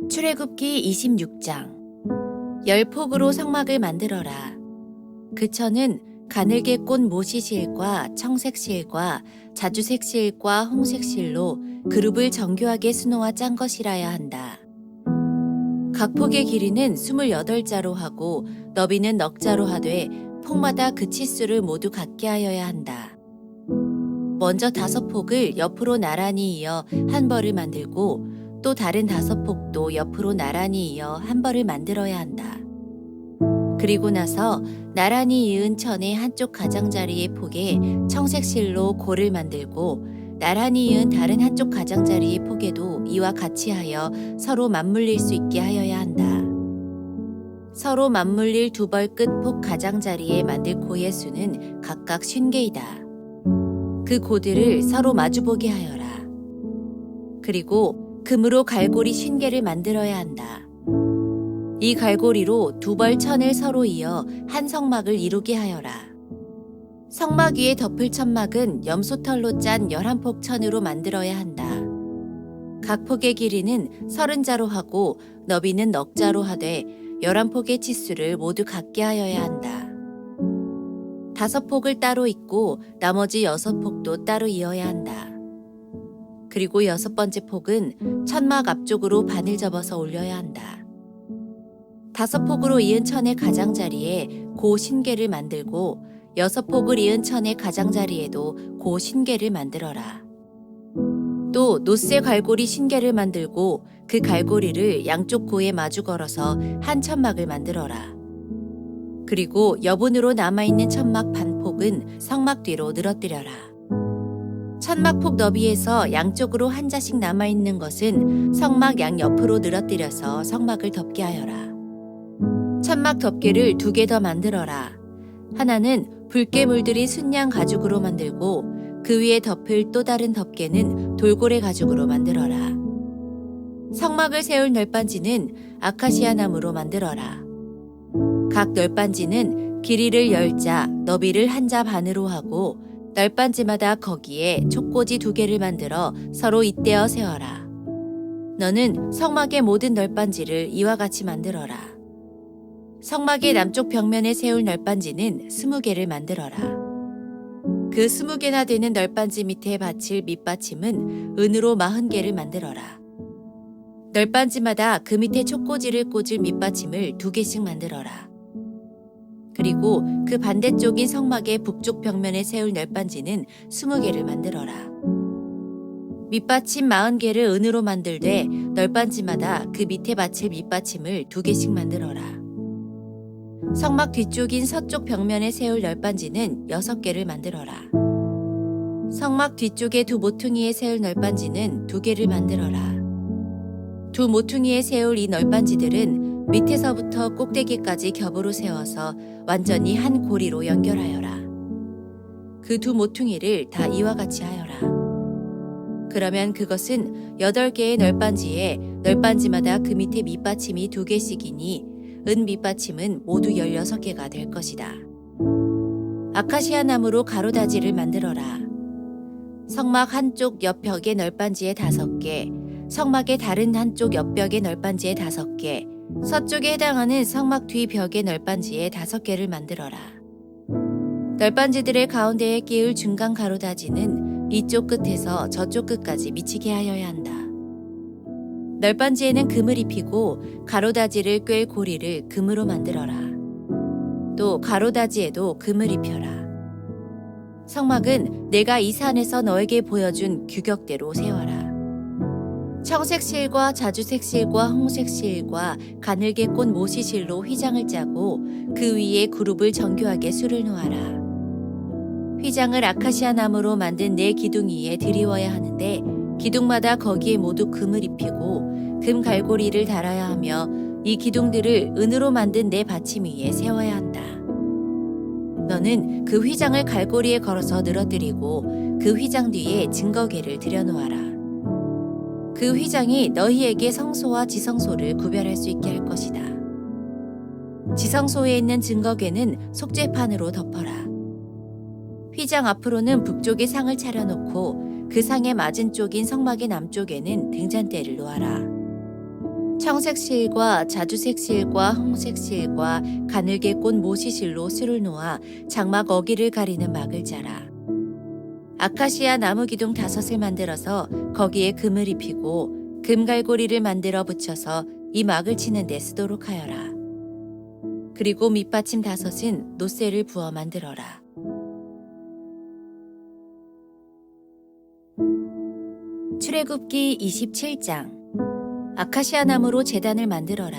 출애굽기 26장. 10폭으로 성막을 만들어라. 그 천은 가늘게 꼰 모시실과 청색실과 자주색실과 홍색실로 그룹을 정교하게 수놓아 짠 것이라야 한다. 각 폭의 길이는 28자로 하고 너비는 넉자로 하되 폭마다 그 치수를 모두 같게 하여야 한다. 먼저 5폭을 옆으로 나란히 이어 한 벌을 만들고 또 다른 5폭도 옆으로 나란히 이어 한 벌을 만들어야 한다. 그리고 나서 나란히 이은 천의 한쪽 가장자리의 폭에 청색실로 골을 만들고 나란히 이은 다른 한쪽 가장자리의 폭에도 이와 같이 하여 서로 맞물릴 수 있게 하여야 한다. 서로 맞물릴 2벌 끝 폭 가장자리에 만들 고의 수는 각각 50개이다. 그 고들을 서로 마주보게 하여라. 그리고 금으로 갈고리 50개를 만들어야 한다. 이 갈고리로 2벌 천을 서로 이어 한 성막을 이루게 하여라. 성막 위에 덮을 천막은 염소털로 짠 11폭 천으로 만들어야 한다. 각 폭의 길이는 30자로 하고 너비는 넉자로 하되 11폭의 치수를 모두 같게 하여야 한다. 5폭을 따로 잇고 나머지 6폭도 따로 이어야 한다. 그리고 6번째 폭은 천막 앞쪽으로 반을 접어서 올려야 한다. 5폭으로 이은 천의 가장자리에 고 50개를 만들고 6폭을 이은 천의 가장자리에도 고 50개를 만들어라. 또 노쇠 갈고리 50개를 만들고 그 갈고리를 양쪽 고에 마주 걸어서 한 천막을 만들어라. 그리고 여분으로 남아있는 천막 반폭은 성막 뒤로 늘어뜨려라. 천막폭 너비에서 양쪽으로 한 자씩 남아있는 것은 성막 양옆으로 늘어뜨려서 성막을 덮게 하여라. 천막 덮개를 2개 더 만들어라. 하나는 붉게 물들인 순양 가죽으로 만들고 그 위에 덮을 또 다른 덮개는 돌고래 가죽으로 만들어라. 성막을 세울 널빤지는 아카시아 나무로 만들어라. 각 널빤지는 길이를 10자, 너비를 1자 반으로 하고 널빤지마다 거기에 촉꽂이 2개를 만들어 서로 잇대어 세워라. 너는 성막의 모든 널빤지를 이와 같이 만들어라. 성막의 남쪽 벽면에 세울 널빤지는 20개를 만들어라. 그 20개나 되는 널빤지 밑에 받칠 밑받침은 은으로 40개를 만들어라. 널빤지마다 그 밑에 촉꽂이를 꽂을 밑받침을 2개씩 만들어라. 그리고 그 반대쪽인 성막의 북쪽 벽면에 세울 널빤지는 20개를 만들어라. 밑받침 40개를 은으로 만들되 널빤지마다 그 밑에 받칠 밑받침을 2개씩 만들어라. 성막 뒤쪽인 서쪽 벽면에 세울 널빤지는 6개를 만들어라. 성막 뒤쪽의 2 모퉁이에 세울 널빤지는 2개를 만들어라. 2 모퉁이에 세울 이 널빤지들은 밑에서부터 꼭대기까지 겹으로 세워서 완전히 한 고리로 연결하여라. 그 2 모퉁이를 다 이와 같이 하여라. 그러면 그것은 8개의 널빤지에 널빤지마다 그 밑에 밑받침이 2개씩이니 은 밑받침은 모두 16개가 될 것이다. 아카시아 나무로 가로다지를 만들어라. 성막 한쪽 옆벽의 널빤지에 5개, 성막의 다른 한쪽 옆벽의 널빤지에 5개, 서쪽에 해당하는 성막 뒤 벽의 널빤지에 5개를 만들어라. 널빤지들의 가운데에 끼울 중간 가로다지는 이쪽 끝에서 저쪽 끝까지 미치게 하여야 한다. 널빤지에는 금을 입히고 가로다지를 꿰 고리를 금으로 만들어라. 또 가로다지에도 금을 입혀라. 성막은 내가 이 산에서 너에게 보여준 규격대로 세워라. 청색 실과 자주색 실과 홍색 실과 가늘게 꼰 모시 실로 휘장을 짜고 그 위에 그룹을 정교하게 수를 놓아라. 휘장을 아카시아 나무로 만든 4기둥 위에 드리워야 하는데 기둥마다 거기에 모두 금을 입히고 금 갈고리를 달아야 하며 이 기둥들을 은으로 만든 4받침 위에 세워야 한다. 너는 그 휘장을 갈고리에 걸어서 늘어뜨리고 그 휘장 뒤에 증거궤를 들여놓아라. 그 휘장이 너희에게 성소와 지성소를 구별할 수 있게 할 것이다. 지성소에 있는 증거궤는 속죄판으로 덮어라. 휘장 앞으로는 북쪽에 상을 차려놓고 그 상의 맞은 쪽인 성막의 남쪽에는 등잔대를 놓아라. 청색 실과 자주색 실과 홍색 실과 가늘게 꼰 모시 실로 수를 놓아 장막 어기를 가리는 막을 짜라. 아카시아 나무 기둥 5을 만들어서 거기에 금을 입히고 금갈고리를 만들어 붙여서 이 막을 치는 데 쓰도록 하여라. 그리고 밑받침 5은 노쇠를 부어 만들어라. 출애굽기 27장. 아카시아 나무로 제단을 만들어라.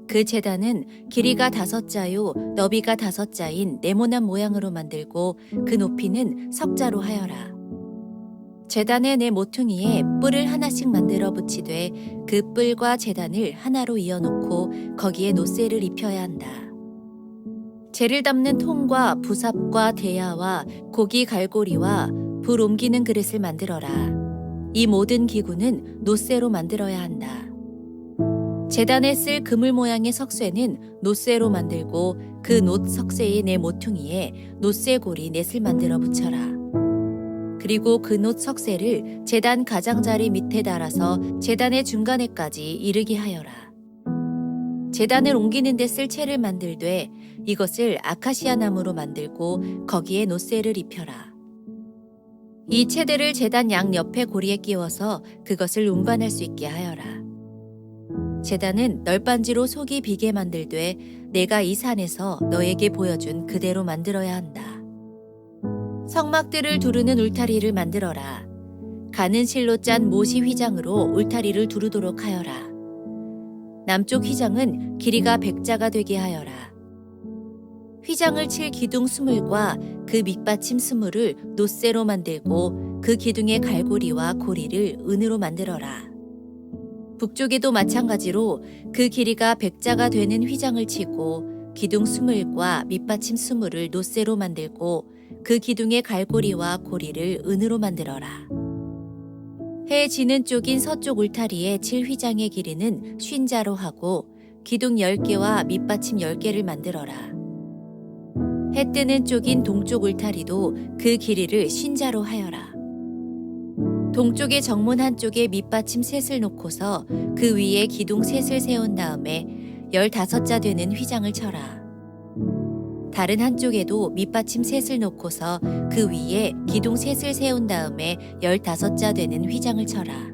그 제단은 길이가 5자요 너비가 5자인 네모난 모양으로 만들고 그 높이는 석자로 하여라. 제단의 4 모퉁이에 뿔을 하나씩 만들어 붙이되 그 뿔과 제단을 하나로 이어놓고 거기에 노쇠를 입혀야 한다. 재를 담는 통과 부삽과 대야와 고기 갈고리와 불 옮기는 그릇을 만들어라. 이 모든 기구는 노쇠로 만들어야 한다. 제단에 쓸 그물 모양의 석쇠는 노쇠로 만들고 그 놋 석쇠의 4 모퉁이에 노쇠고리 넷을 만들어 붙여라. 그리고 그 놋 석쇠를 제단 가장자리 밑에 달아서 제단의 중간에까지 이르게 하여라. 제단을 옮기는 데 쓸 채를 만들되 이것을 아카시아 나무로 만들고 거기에 노쇠를 입혀라. 이 채들을 제단 양옆에 고리에 끼워서 그것을 운반할 수 있게 하여라. 제단은 널빤지로 속이 비게 만들되 내가 이 산에서 너에게 보여준 그대로 만들어야 한다. 성막들을 두르는 울타리를 만들어라. 가는 실로 짠 모시 휘장으로 울타리를 두르도록 하여라. 남쪽 휘장은 길이가 100자가 되게 하여라. 휘장을 칠 기둥 20과 그 밑받침 20을 노쇠로 만들고 그 기둥의 갈고리와 고리를 은으로 만들어라. 북쪽에도 마찬가지로 그 길이가 100자가 되는 휘장을 치고 기둥 20과 밑받침 20을 노쇠로 만들고 그 기둥의 갈고리와 고리를 은으로 만들어라. 해 지는 쪽인 서쪽 울타리에 칠 휘장의 길이는 50자로 하고 기둥 10개와 밑받침 10개를 만들어라. 해 뜨는 쪽인 동쪽 울타리도 그 길이를 50자로 하여라. 동쪽의 정문 한쪽에 밑받침 셋을 놓고서 그 위에 기둥 셋을 세운 다음에 15자 되는 휘장을 쳐라. 다른 한쪽에도 밑받침 셋을 놓고서 그 위에 기둥 셋을 세운 다음에 15자 되는 휘장을 쳐라.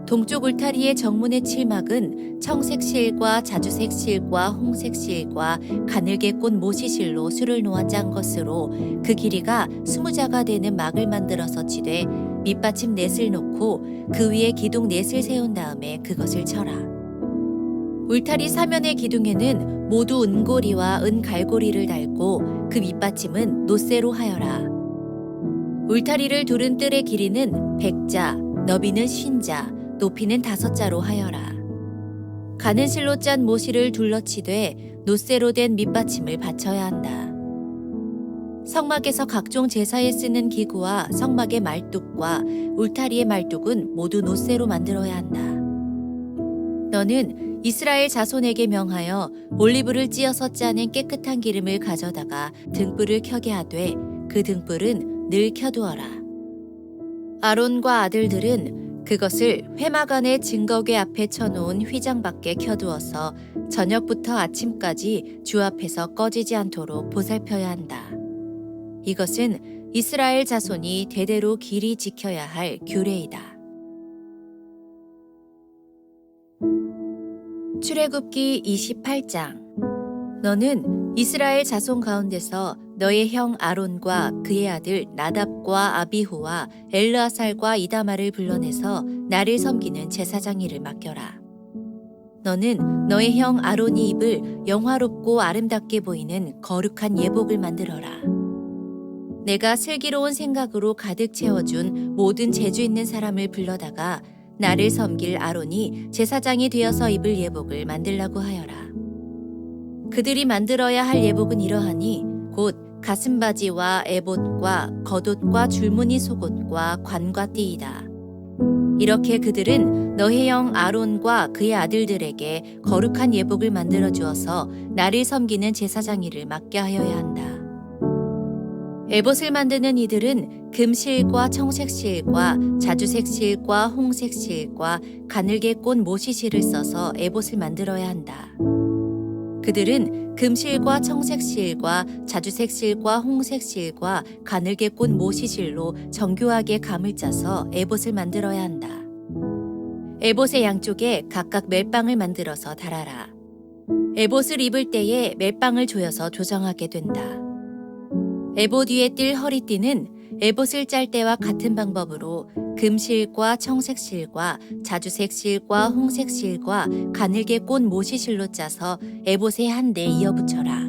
동쪽 울타리의 정문의 칠막은 청색 실과 자주색 실과 홍색 실과 가늘게 꼰 모시 실로 수를 놓아 짠 것으로 그 길이가 20자가 되는 막을 만들어서 치되 밑받침 넷을 놓고 그 위에 기둥 넷을 세운 다음에 그것을 쳐라. 울타리 사면의 기둥에는 모두 은고리와 은갈고리를 달고 그 밑받침은 노쇠로 하여라. 울타리를 두른 뜰의 길이는 100자, 너비는 50자, 높이는 5자로 하여라. 가는 실로 짠 모시를 둘러치되 노쇠로 된 밑받침을 받쳐야 한다. 성막에서 각종 제사에 쓰는 기구와 성막의 말뚝과 울타리의 말뚝은 모두 노쇠로 만들어야 한다. 너는 이스라엘 자손에게 명하여 올리브를 찧어서 짜낸 깨끗한 기름을 가져다가 등불을 켜게 하되 그 등불은 늘 켜두어라. 아론과 아들들은 그것을 회막안의 증거궤 앞에 쳐놓은 휘장 밖에 켜두어서 저녁부터 아침까지 주 앞에서 꺼지지 않도록 보살펴야 한다. 이것은 이스라엘 자손이 대대로 길이 지켜야 할 규례이다. 출애굽기 28장. 너는 이스라엘 자손 가운데서 너의 형 아론과 그의 아들 나답과 아비후와 엘르아살과 이다마를 불러내서 나를 섬기는 제사장 일을 맡겨라. 너는 너의 형 아론이 입을 영화롭고 아름답게 보이는 거룩한 예복을 만들어라. 내가 슬기로운 생각으로 가득 채워준 모든 재주 있는 사람을 불러다가 나를 섬길 아론이 제사장이 되어서 입을 예복을 만들라고 하여라. 그들이 만들어야 할 예복은 이러하니 곧 가슴바지와 에봇과 겉옷과 줄무늬 속옷과 관과 띠이다. 이렇게 그들은 너의 형 아론과 그의 아들들에게 거룩한 예복을 만들어 주어서 나를 섬기는 제사장 일을 맡게 하여야 한다. 에봇을 만드는 이들은 금실과 청색실과 자주색실과 홍색실과 가늘게 꼰 모시실을 써서 에봇을 만들어야 한다. 그들은 금실과 청색실과 자주색실과 홍색실과 가늘게 꼰 모시실로 정교하게 감을 짜서 에봇을 만들어야 한다. 에봇의 양쪽에 각각 멜빵을 만들어서 달아라. 에봇을 입을 때에 멜빵을 조여서 조정하게 된다. 에봇 위에 띌 허리띠는 에봇을 짤 때와 같은 방법으로 금실과 청색실과 자주색실과 홍색실과 가늘게 꼰 모시실로 짜서 에봇에 한데 이어붙여라.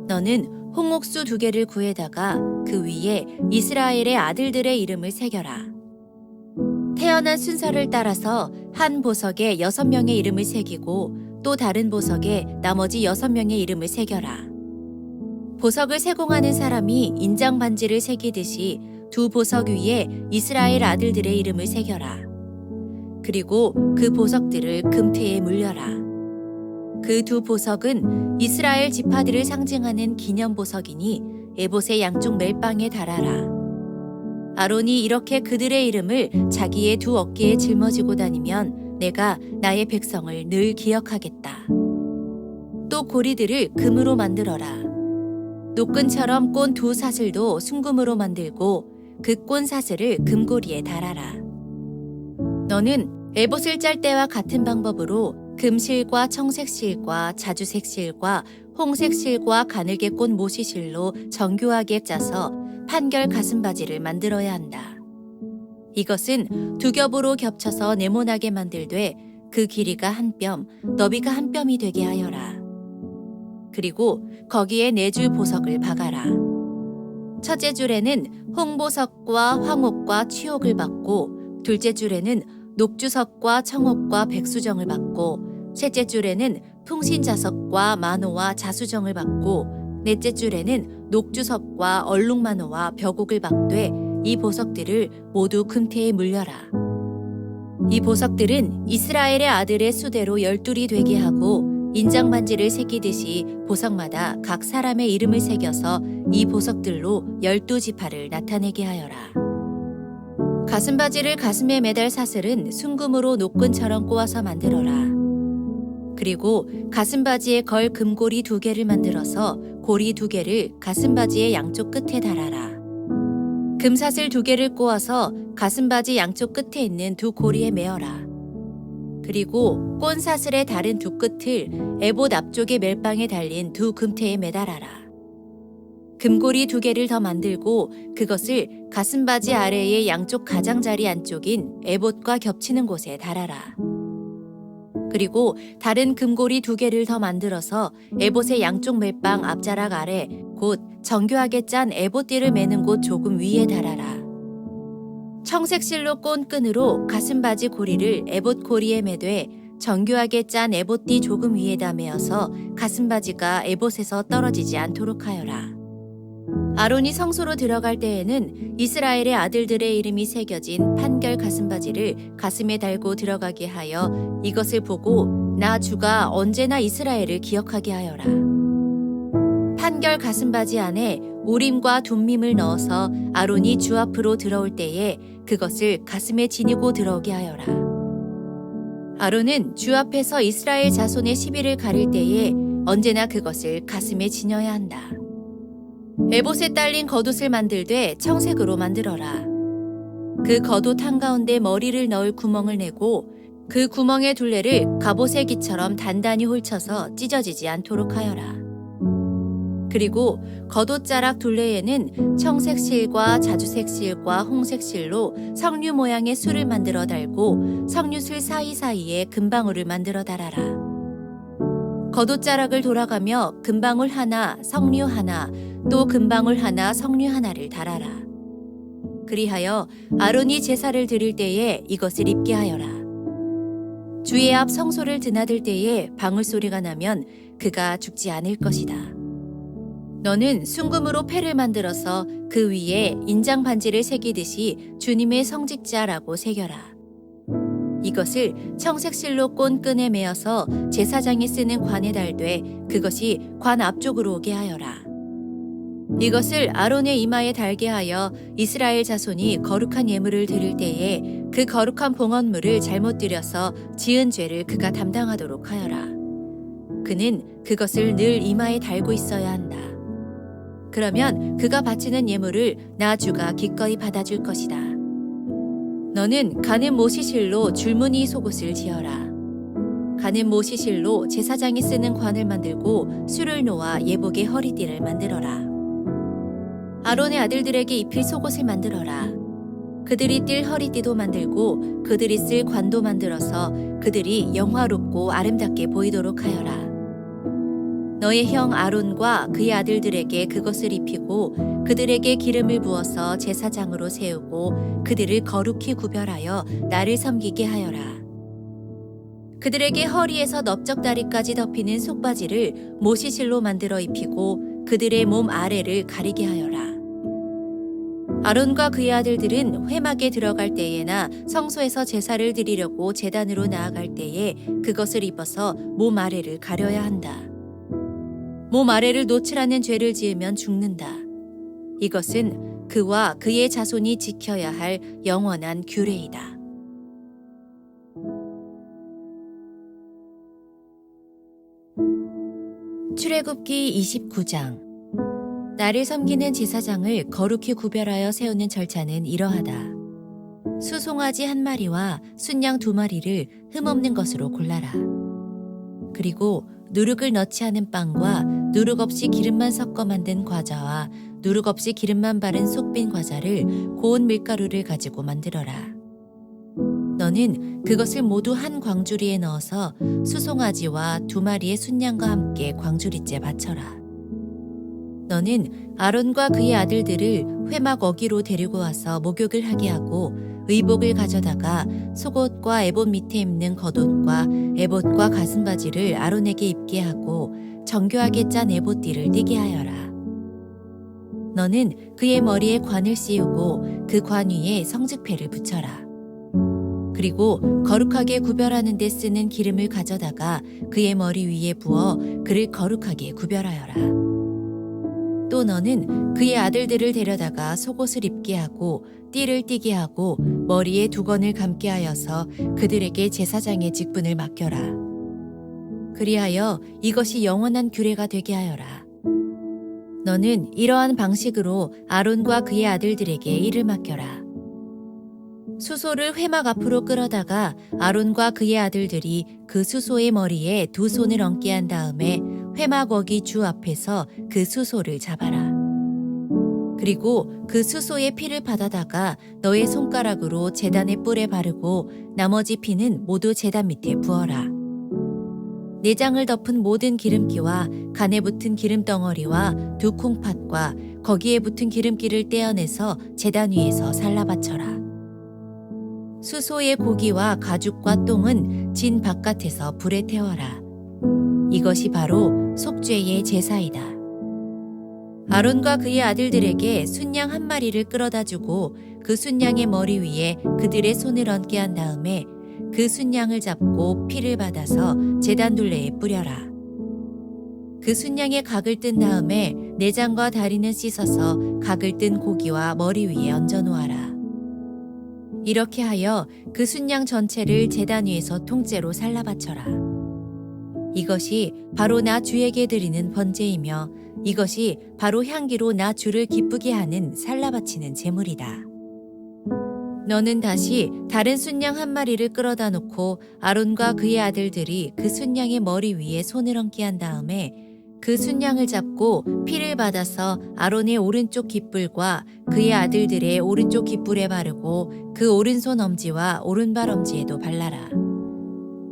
너는 홍옥수 2개를 구해다가 그 위에 이스라엘의 아들들의 이름을 새겨라. 태어난 순서를 따라서 한 보석에 6명의 이름을 새기고 또 다른 보석에 나머지 6명의 이름을 새겨라. 보석을 세공하는 사람이 인장 반지를 새기듯이 2 보석 위에 이스라엘 아들들의 이름을 새겨라. 그리고 그 보석들을 금태에 물려라. 그 2 보석은 이스라엘 지파들을 상징하는 기념 보석이니 에봇의 양쪽 멜빵에 달아라. 아론이 이렇게 그들의 이름을 자기의 2 어깨에 짊어지고 다니면 내가 나의 백성을 늘 기억하겠다. 또 고리들을 금으로 만들어라. 노끈처럼 꼰 2 사슬도 순금으로 만들고 그 꼰 사슬을 금고리에 달아라. 너는 에봇을 짤 때와 같은 방법으로 금실과 청색실과 자주색실과 홍색실과 가늘게 꼰 모시실로 정교하게 짜서 판결 가슴바지를 만들어야 한다. 이것은 2 겹으로 겹쳐서 네모나게 만들되 그 길이가 1뼘, 너비가 1뼘이 되게 하여라. 그리고 거기에 4줄 보석을 박아라. 첫째 줄에는 홍보석과 황옥과 취옥을 받고, 둘째 줄에는 녹주석과 청옥과 백수정을 받고, 셋째 줄에는 풍신자석과 만호와 자수정을 받고, 넷째 줄에는 녹주석과 얼룩만호와 벽옥을 받되 이 보석들을 모두 금태에 물려라. 이 보석들은 이스라엘의 아들의 수대로 12이 되게 하고 인장반지를 새기듯이 보석마다 각 사람의 이름을 새겨서 이 보석들로 12지파를 나타내게 하여라. 가슴바지를 가슴에 매달 사슬은 순금으로 노끈처럼 꼬아서 만들어라. 그리고 가슴바지에 걸 금고리 2개를 만들어서 고리 2개를 가슴바지의 양쪽 끝에 달아라. 금사슬 2개를 꼬아서 가슴바지 양쪽 끝에 있는 2 고리에 매어라. 그리고 꼰 사슬의 다른 2 끝을 에봇 앞쪽의 멜빵에 달린 2 금태에 매달아라. 금고리 2개를 더 만들고 그것을 가슴바지 아래의 양쪽 가장자리 안쪽인 에봇과 겹치는 곳에 달아라. 그리고 다른 금고리 2개를 더 만들어서 에봇의 양쪽 멜빵 앞자락 아래 곧 정교하게 짠 에봇띠를 매는 곳 조금 위에 달아라. 청색실로 꼰 끈으로 가슴바지 고리를 에봇 고리에 매되 정교하게 짠 에봇띠 조금 위에다 매어서 가슴바지가 에봇에서 떨어지지 않도록 하여라. 아론이 성소로 들어갈 때에는 이스라엘의 아들들의 이름이 새겨진 판결 가슴바지를 가슴에 달고 들어가게 하여 이것을 보고 나 주가 언제나 이스라엘을 기억하게 하여라. 판결 가슴바지 안에 우림과 둠밈을 넣어서 아론이 주 앞으로 들어올 때에 그것을 가슴에 지니고 들어오게 하여라. 아론은 주 앞에서 이스라엘 자손의 시비를 가릴 때에 언제나 그것을 가슴에 지녀야 한다. 에봇에 딸린 겉옷을 만들되 청색으로 만들어라. 그 겉옷 한가운데 머리를 넣을 구멍을 내고 그 구멍의 둘레를 갑옷의 기처럼 단단히 홀쳐서 찢어지지 않도록 하여라. 그리고 겉옷자락 둘레에는 청색 실과 자주색 실과 홍색 실로 석류 모양의 술을 만들어 달고 석류술 사이사이에 금방울을 만들어 달아라. 겉옷자락을 돌아가며 금방울 하나, 석류 하나, 또 금방울 하나, 석류 하나를 달아라. 그리하여 아론이 제사를 드릴 때에 이것을 입게 하여라. 주의 앞 성소를 드나들 때에 방울 소리가 나면 그가 죽지 않을 것이다. 너는 순금으로 패를 만들어서 그 위에 인장 반지를 새기듯이 주님의 성직자라고 새겨라. 이것을 청색 실로 꼰 끈에 매어서 제사장이 쓰는 관에 달되 그것이 관 앞쪽으로 오게 하여라. 이것을 아론의 이마에 달게 하여 이스라엘 자손이 거룩한 예물을 드릴 때에 그 거룩한 봉헌물을 잘못 드려서 지은 죄를 그가 담당하도록 하여라. 그는 그것을 늘 이마에 달고 있어야 한다. 그러면 그가 바치는 예물을 나 주가 기꺼이 받아줄 것이다. 너는 가는 모시실로 줄무늬 속옷을 지어라. 가는 모시실로 제사장이 쓰는 관을 만들고 술을 놓아 예복의 허리띠를 만들어라. 아론의 아들들에게 입힐 속옷을 만들어라. 그들이 띨 허리띠도 만들고 그들이 쓸 관도 만들어서 그들이 영화롭고 아름답게 보이도록 하여라. 너의 형 아론과 그의 아들들에게 그것을 입히고 그들에게 기름을 부어서 제사장으로 세우고 그들을 거룩히 구별하여 나를 섬기게 하여라. 그들에게 허리에서 넓적다리까지 덮이는 속바지를 모시실로 만들어 입히고 그들의 몸 아래를 가리게 하여라. 아론과 그의 아들들은 회막에 들어갈 때에나 성소에서 제사를 드리려고 제단으로 나아갈 때에 그것을 입어서 몸 아래를 가려야 한다. 몸 아래를 노출하는 죄를 지으면 죽는다. 이것은 그와 그의 자손이 지켜야 할 영원한 규례이다. 출애굽기 29장. 나를 섬기는 제사장을 거룩히 구별하여 세우는 절차는 이러하다. 수송아지 1마리와 순양 2마리를 흠없는 것으로 골라라. 그리고 누룩을 넣지 않은 빵과 누룩 없이 기름만 섞어 만든 과자와 누룩 없이 기름만 바른 속빈 과자를 고운 밀가루를 가지고 만들어라. 너는 그것을 모두 한 광주리에 넣어서 수송아지와 2마리의 순양과 함께 광주리째 바쳐라. 너는 아론과 그의 아들들을 회막 어기로 데리고 와서 목욕을 하게 하고 의복을 가져다가 속옷과 에봇 밑에 입는 겉옷과 에봇과 가슴바지를 아론에게 입게 하고 정교하게 짠 에봇띠를 띠게 하여라. 너는 그의 머리에 관을 씌우고 그 관 위에 성직패를 붙여라. 그리고 거룩하게 구별하는 데 쓰는 기름을 가져다가 그의 머리 위에 부어 그를 거룩하게 구별하여라. 또 너는 그의 아들들을 데려다가 속옷을 입게 하고 띠를 띠게 하고 머리에 두건을 감게 하여서 그들에게 제사장의 직분을 맡겨라. 그리하여 이것이 영원한 규례가 되게 하여라. 너는 이러한 방식으로 아론과 그의 아들들에게 일을 맡겨라. 수소를 회막 앞으로 끌어다가 아론과 그의 아들들이 그 수소의 머리에 2손을 얹게 한 다음에 회막 어기 주 앞에서 그 수소를 잡아라. 그리고 그 수소의 피를 받아다가 너의 손가락으로 제단의 뿔에 바르고 나머지 피는 모두 제단 밑에 부어라. 내장을 덮은 모든 기름기와 간에 붙은 기름덩어리와 2 콩팥과 거기에 붙은 기름기를 떼어내서 제단 위에서 살라바쳐라. 수소의 고기와 가죽과 똥은 진 바깥에서 불에 태워라. 이것이 바로 속죄의 제사이다. 아론과 그의 아들들에게 순양 1마리를 끌어다 주고 그 순양의 머리 위에 그들의 손을 얹게 한 다음에 그 순양을 잡고 피를 받아서 제단 둘레에 뿌려라. 그 순양의 각을 뜬 다음에 내장과 다리는 씻어서 각을 뜬 고기와 머리 위에 얹어 놓아라. 이렇게 하여 그 순양 전체를 제단 위에서 통째로 살라 바쳐라. 이것이 바로 나 주에게 드리는 번제이며 이것이 바로 향기로 나 주를 기쁘게 하는 살라 바치는 제물이다. 너는 다시 다른 순양 한 마리를 끌어다 놓고 아론과 그의 아들들이 그 순양의 머리 위에 손을 얹게 한 다음에 그 순양을 잡고 피를 받아서 아론의 오른쪽 깃불과 그의 아들들의 오른쪽 깃불에 바르고 그 오른손 엄지와 오른발 엄지에도 발라라.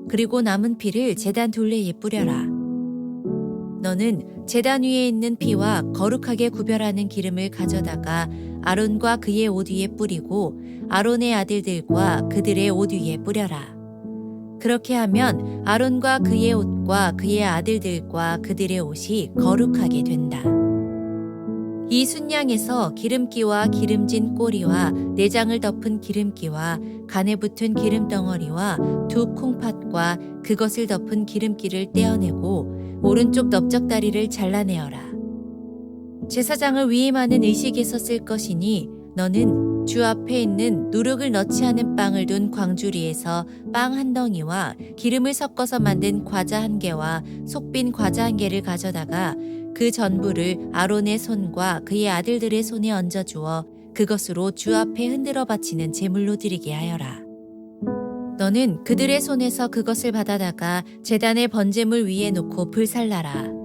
그리고 남은 피를 제단 둘레에 뿌려라. 너는 제단 위에 있는 피와 거룩하게 구별하는 기름을 가져다가 아론과 그의 옷 위에 뿌리고 아론의 아들들과 그들의 옷 위에 뿌려라. 그렇게 하면 아론과 그의 옷과 그의 아들들과 그들의 옷이 거룩하게 된다. 이 순양에서 기름기와 기름진 꼬리와 내장을 덮은 기름기와 간에 붙은 기름덩어리와 두 콩팥과 그것을 덮은 기름기를 떼어내고 오른쪽 넓적다리를 잘라내어라. 제사장을 위임하는 의식에서 쓸 것이니 너는 주 앞에 있는 누룩을 넣지 않은 빵을 둔 광주리에서 빵 한 덩이와 기름을 섞어서 만든 과자 한 개와 속빈 과자 한 개를 가져다가 그 전부를 아론의 손과 그의 아들들의 손에 얹어 주어 그것으로 주 앞에 흔들어 바치는 제물로 드리게 하여라. 너는 그들의 손에서 그것을 받아다가 제단의 번제물 위에 놓고 불살라라.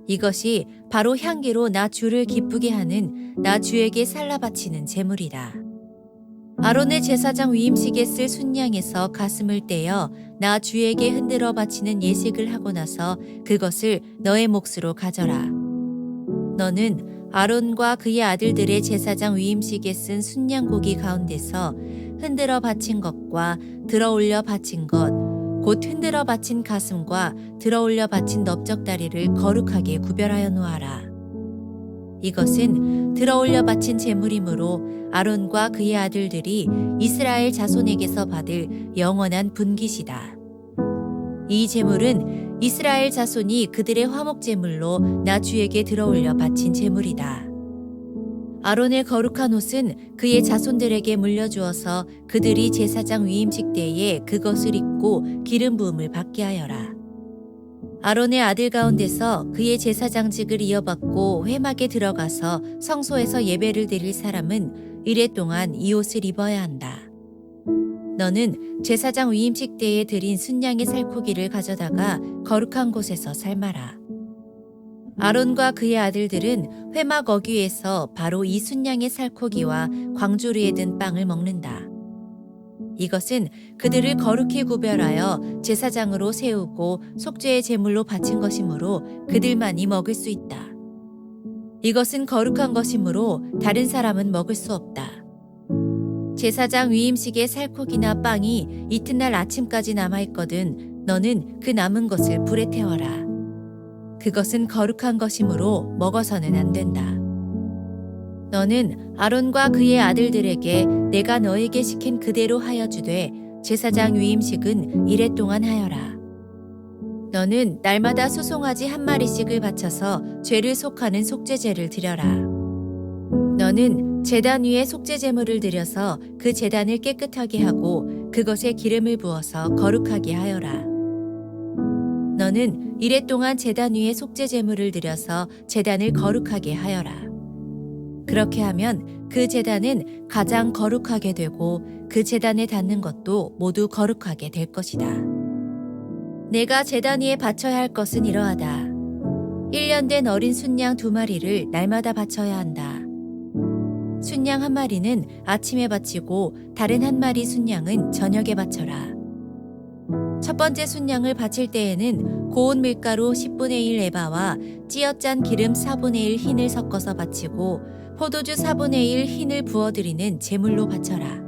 이것이 바로 향기로 나 주를 기쁘게 하는 나 주에게 살라 바치는 제물이다. 아론의 제사장 위임식에 쓸 순양에서 가슴을 떼어 나 주에게 흔들어 바치는 예식을 하고 나서 그것을 너의 몫으로 가져라. 너는 아론과 그의 아들들의 제사장 위임식에 쓴 순양고기 가운데서 흔들어 바친 것과 들어올려 바친 것, 곧 흔들어 바친 가슴과 들어올려 바친 넓적다리를 거룩하게 구별하여 놓아라. 이것은 들어올려 바친 제물이므로 아론과 그의 아들들이 이스라엘 자손에게서 받을 영원한 분깃이다. 이 제물은 이스라엘 자손이 그들의 화목 제물로 나 주에게 들어올려 바친 제물이다. 아론의 거룩한 옷은 그의 자손들에게 물려주어서 그들이 제사장 위임식 때에 그것을 입고 기름 부음을 받게 하여라. 아론의 아들 가운데서 그의 제사장직을 이어받고 회막에 들어가서 성소에서 예배를 드릴 사람은 이레 동안 이 옷을 입어야 한다. 너는 제사장 위임식 때에 드린 순양의 살코기를 가져다가 거룩한 곳에서 삶아라. 아론과 그의 아들들은 회막 어귀에서 바로 이 순양의 살코기와 광주리에 든 빵을 먹는다. 이것은 그들을 거룩히 구별하여 제사장으로 세우고 속죄의 제물로 바친 것이므로 그들만이 먹을 수 있다. 이것은 거룩한 것이므로 다른 사람은 먹을 수 없다. 제사장 위임식의 살코기나 빵이 이튿날 아침까지 남아있거든 너는 그 남은 것을 불에 태워라. 그것은 거룩한 것이므로 먹어서는 안 된다. 너는 아론과 그의 아들들에게 내가 너에게 시킨 그대로 하여 주되 제사장 위임식은 이레 동안 하여라. 너는 날마다 수송아지 한 마리씩을 바쳐서 죄를 속하는 속죄제를 드려라. 너는 제단 위에 속죄제물을 드려서 그 제단을 깨끗하게 하고 그것에 기름을 부어서 거룩하게 하여라. 너는 이레 동안 제단 위에 속죄제물을 드려서 제단을 거룩하게 하여라. 그렇게 하면 그 제단은 가장 거룩하게 되고 그 제단에 닿는 것도 모두 거룩하게 될 것이다. 내가 제단 위에 바쳐야 할 것은 이러하다. 1년 된 어린 순양 2마리를 날마다 바쳐야 한다. 순양 1마리는 아침에 바치고 다른 1마리 순양은 저녁에 바쳐라. 첫 번째 순양을 바칠 때에는 고운 밀가루 10분의 1 에바와 찌어짠 기름 4분의 1 흰을 섞어서 바치고 포도주 4분의 1 흰을 부어드리는 제물로 바쳐라.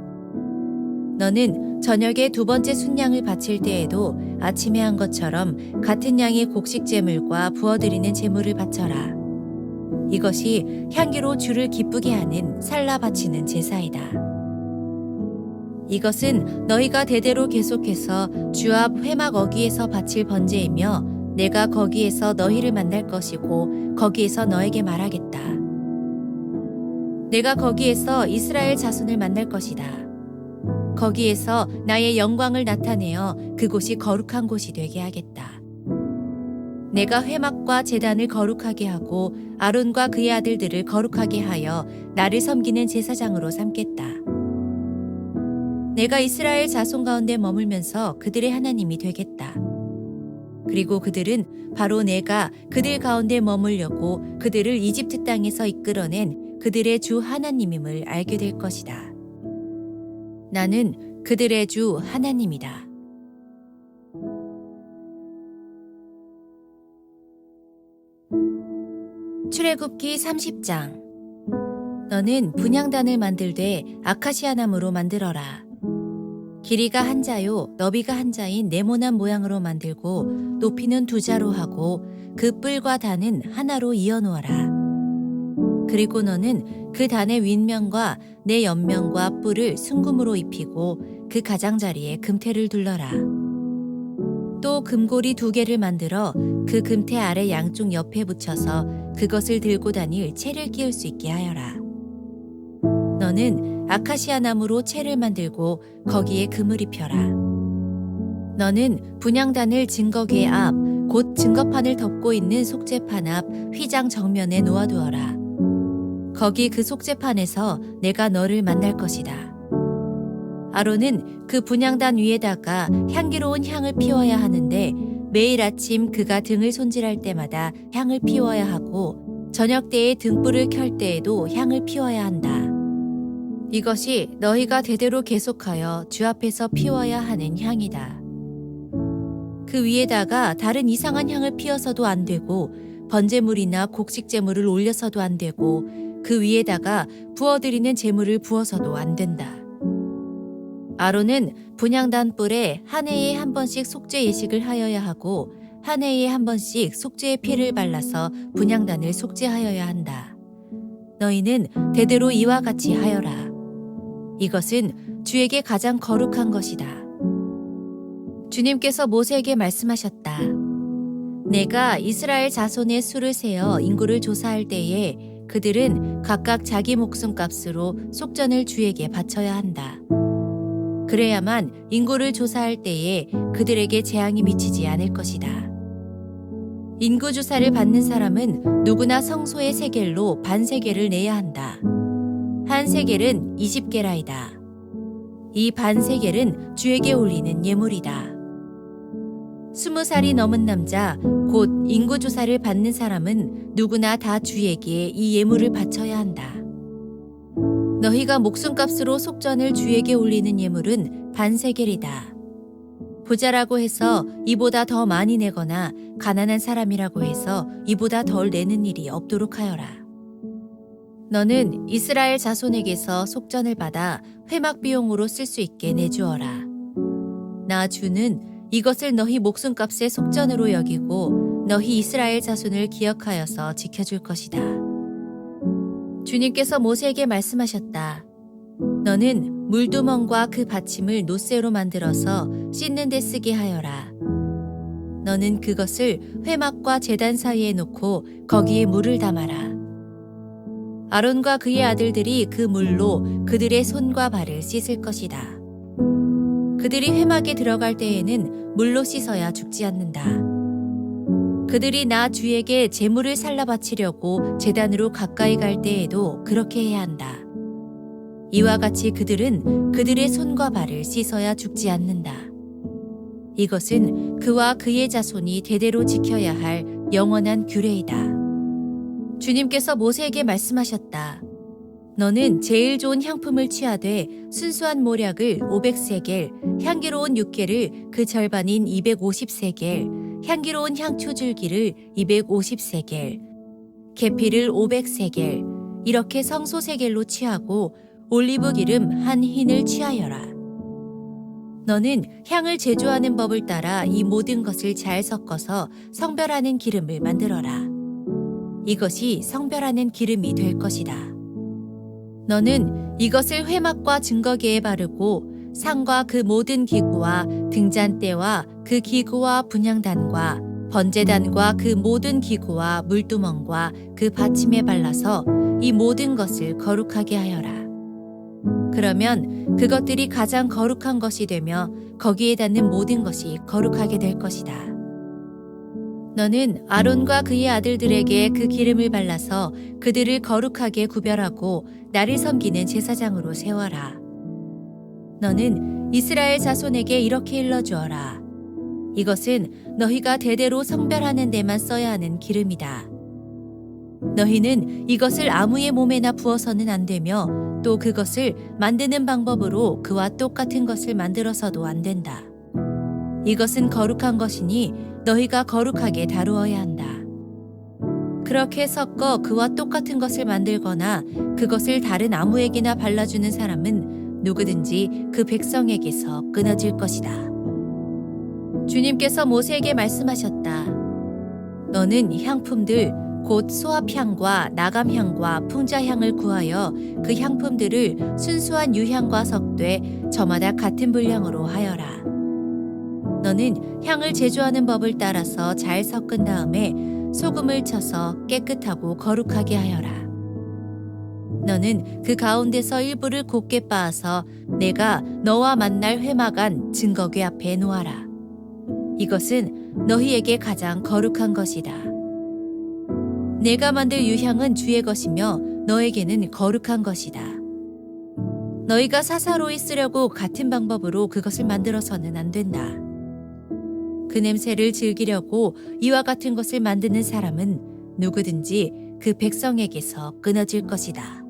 너는 저녁에 두 번째 순양을 바칠 때에도 아침에 한 것처럼 같은 양의 곡식 제물과 부어드리는 제물을 바쳐라. 이것이 향기로 주를 기쁘게 하는 살라 바치는 제사이다. 이것은 너희가 대대로 계속해서 주 앞 회막 어귀에서 바칠 번제이며 내가 거기에서 너희를 만날 것이고 거기에서 너에게 말하겠다. 내가 거기에서 이스라엘 자손을 만날 것이다. 거기에서 나의 영광을 나타내어 그곳이 거룩한 곳이 되게 하겠다. 내가 회막과 제단을 거룩하게 하고 아론과 그의 아들들을 거룩하게 하여 나를 섬기는 제사장으로 삼겠다. 내가 이스라엘 자손 가운데 머물면서 그들의 하나님이 되겠다. 그리고 그들은 바로 내가 그들 가운데 머물려고 그들을 이집트 땅에서 이끌어낸 그들의 주 하나님임을 알게 될 것이다. 나는 그들의 주 하나님이다. 출애굽기 30장. 너는 분향단을 만들되 아카시아 나무로 만들어라. 길이가 한 자요 너비가 한 자인 네모난 모양으로 만들고 높이는 2자로 하고 그 뿔과 단은 하나로 이어 놓아라. 그리고 너는 그 단의 윗면과 내 옆면과 뿔을 순금으로 입히고 그 가장자리에 금태를 둘러라. 또 금고리 2개를 만들어 그 금태 아래 양쪽 옆에 붙여서 그것을 들고 다닐 채를 끼울 수 있게 하여라. 너는 아카시아 나무로 채를 만들고 거기에 금을 입혀라. 너는 분향단을 증거궤 앞, 곧 증거판을 덮고 있는 속죄판 앞 휘장 정면에 놓아두어라. 거기 그 속죄판에서 내가 너를 만날 것이다. 아론은 그 분향단 위에다가 향기로운 향을 피워야 하는데 매일 아침 그가 등을 손질할 때마다 향을 피워야 하고 저녁 때에 등불을 켤 때에도 향을 피워야 한다. 이것이 너희가 대대로 계속하여 주 앞에서 피워야 하는 향이다. 그 위에다가 다른 이상한 향을 피워서도 안 되고 번제물이나 곡식제물을 올려서도 안 되고 그 위에다가 부어드리는 제물을 부어서도 안 된다. 아론은 분향단 뿔에 한 해에 한 번씩 속죄 예식을 하여야 하고 한 해에 한 번씩 속죄의 피를 발라서 분향단을 속죄하여야 한다. 너희는 대대로 이와 같이 하여라. 이것은 주에게 가장 거룩한 것이다. 주님께서 모세에게 말씀하셨다. 내가 이스라엘 자손의 수를 세어 인구를 조사할 때에 그들은 각각 자기 목숨값으로 속전을 주에게 바쳐야 한다. 그래야만 인구를 조사할 때에 그들에게 재앙이 미치지 않을 것이다. 인구 조사를 받는 사람은 누구나 성소의 세겔로 반 세겔을 내야 한다. 한 세겔은 20게라이다. 이 반 세겔은 주에게 올리는 예물이다. 20살이 넘은 남자, 곧 인구 조사를 받는 사람은 누구나 다 주에게 이 예물을 바쳐야 한다. 너희가 목숨값으로 속전을 주에게 올리는 예물은 반세겔이다. 부자라고 해서 이보다 더 많이 내거나 가난한 사람이라고 해서 이보다 덜 내는 일이 없도록 하여라. 너는 이스라엘 자손에게서 속전을 받아 회막 비용으로 쓸 수 있게 내주어라. 나 주는 이것을 너희 목숨값의 속전으로 여기고 너희 이스라엘 자손을 기억하여서 지켜줄 것이다. 주님께서 모세에게 말씀하셨다. 너는 물두멍과 그 받침을 노쇠로 만들어서 씻는 데 쓰게 하여라. 너는 그것을 회막과 제단 사이에 놓고 거기에 물을 담아라. 아론과 그의 아들들이 그 물로 그들의 손과 발을 씻을 것이다. 그들이 회막에 들어갈 때에는 물로 씻어야 죽지 않는다. 그들이 나 주에게 제물을 살라 바치려고 제단으로 가까이 갈 때에도 그렇게 해야 한다. 이와 같이 그들은 그들의 손과 발을 씻어야 죽지 않는다. 이것은 그와 그의 자손이 대대로 지켜야 할 영원한 규례이다. 주님께서 모세에게 말씀하셨다. 너는 제일 좋은 향품을 취하되 순수한 모략을 500세겔, 향기로운 육개를 그 절반인 250세겔, 향기로운 향초줄기를 250세겔, 계피를 500세겔, 이렇게 성소세겔로 취하고 올리브 기름 한 흰을 취하여라. 너는 향을 제조하는 법을 따라 이 모든 것을 잘 섞어서 성별하는 기름을 만들어라. 이것이 성별하는 기름이 될 것이다. 너는 이것을 회막과 증거궤에 바르고 상과 그 모든 기구와 등잔대와 그 기구와 분향단과 번제단과 그 모든 기구와 물두멍과 그 받침에 발라서 이 모든 것을 거룩하게 하여라. 그러면 그것들이 가장 거룩한 것이 되며 거기에 닿는 모든 것이 거룩하게 될 것이다. 너는 아론과 그의 아들들에게 그 기름을 발라서 그들을 거룩하게 구별하고 나를 섬기는 제사장으로 세워라. 너는 이스라엘 자손에게 이렇게 일러주어라. 이것은 너희가 대대로 성별하는 데만 써야 하는 기름이다. 너희는 이것을 아무의 몸에나 부어서는 안 되며 또 그것을 만드는 방법으로 그와 똑같은 것을 만들어서도 안 된다. 이것은 거룩한 것이니 너희가 거룩하게 다루어야 한다. 그렇게 섞어 그와 똑같은 것을 만들거나 그것을 다른 아무에게나 발라주는 사람은 누구든지 그 백성에게서 끊어질 것이다. 주님께서 모세에게 말씀하셨다. 너는 향품들 곧 소합향과 나감향과 풍자향을 구하여 그 향품들을 순수한 유향과 섞되 저마다 같은 분량으로 하여라. 너는 향을 제조하는 법을 따라서 잘 섞은 다음에 소금을 쳐서 깨끗하고 거룩하게 하여라. 너는 그 가운데서 일부를 곱게 빻아서 내가 너와 만날 회막안 증거궤 앞에 놓아라. 이것은 너희에게 가장 거룩한 것이다. 내가 만들 유향은 주의 것이며 너에게는 거룩한 것이다. 너희가 사사로이 쓰려고 같은 방법으로 그것을 만들어서는 안 된다. 그 냄새를 즐기려고 이와 같은 것을 만드는 사람은 누구든지 그 백성에게서 끊어질 것이다.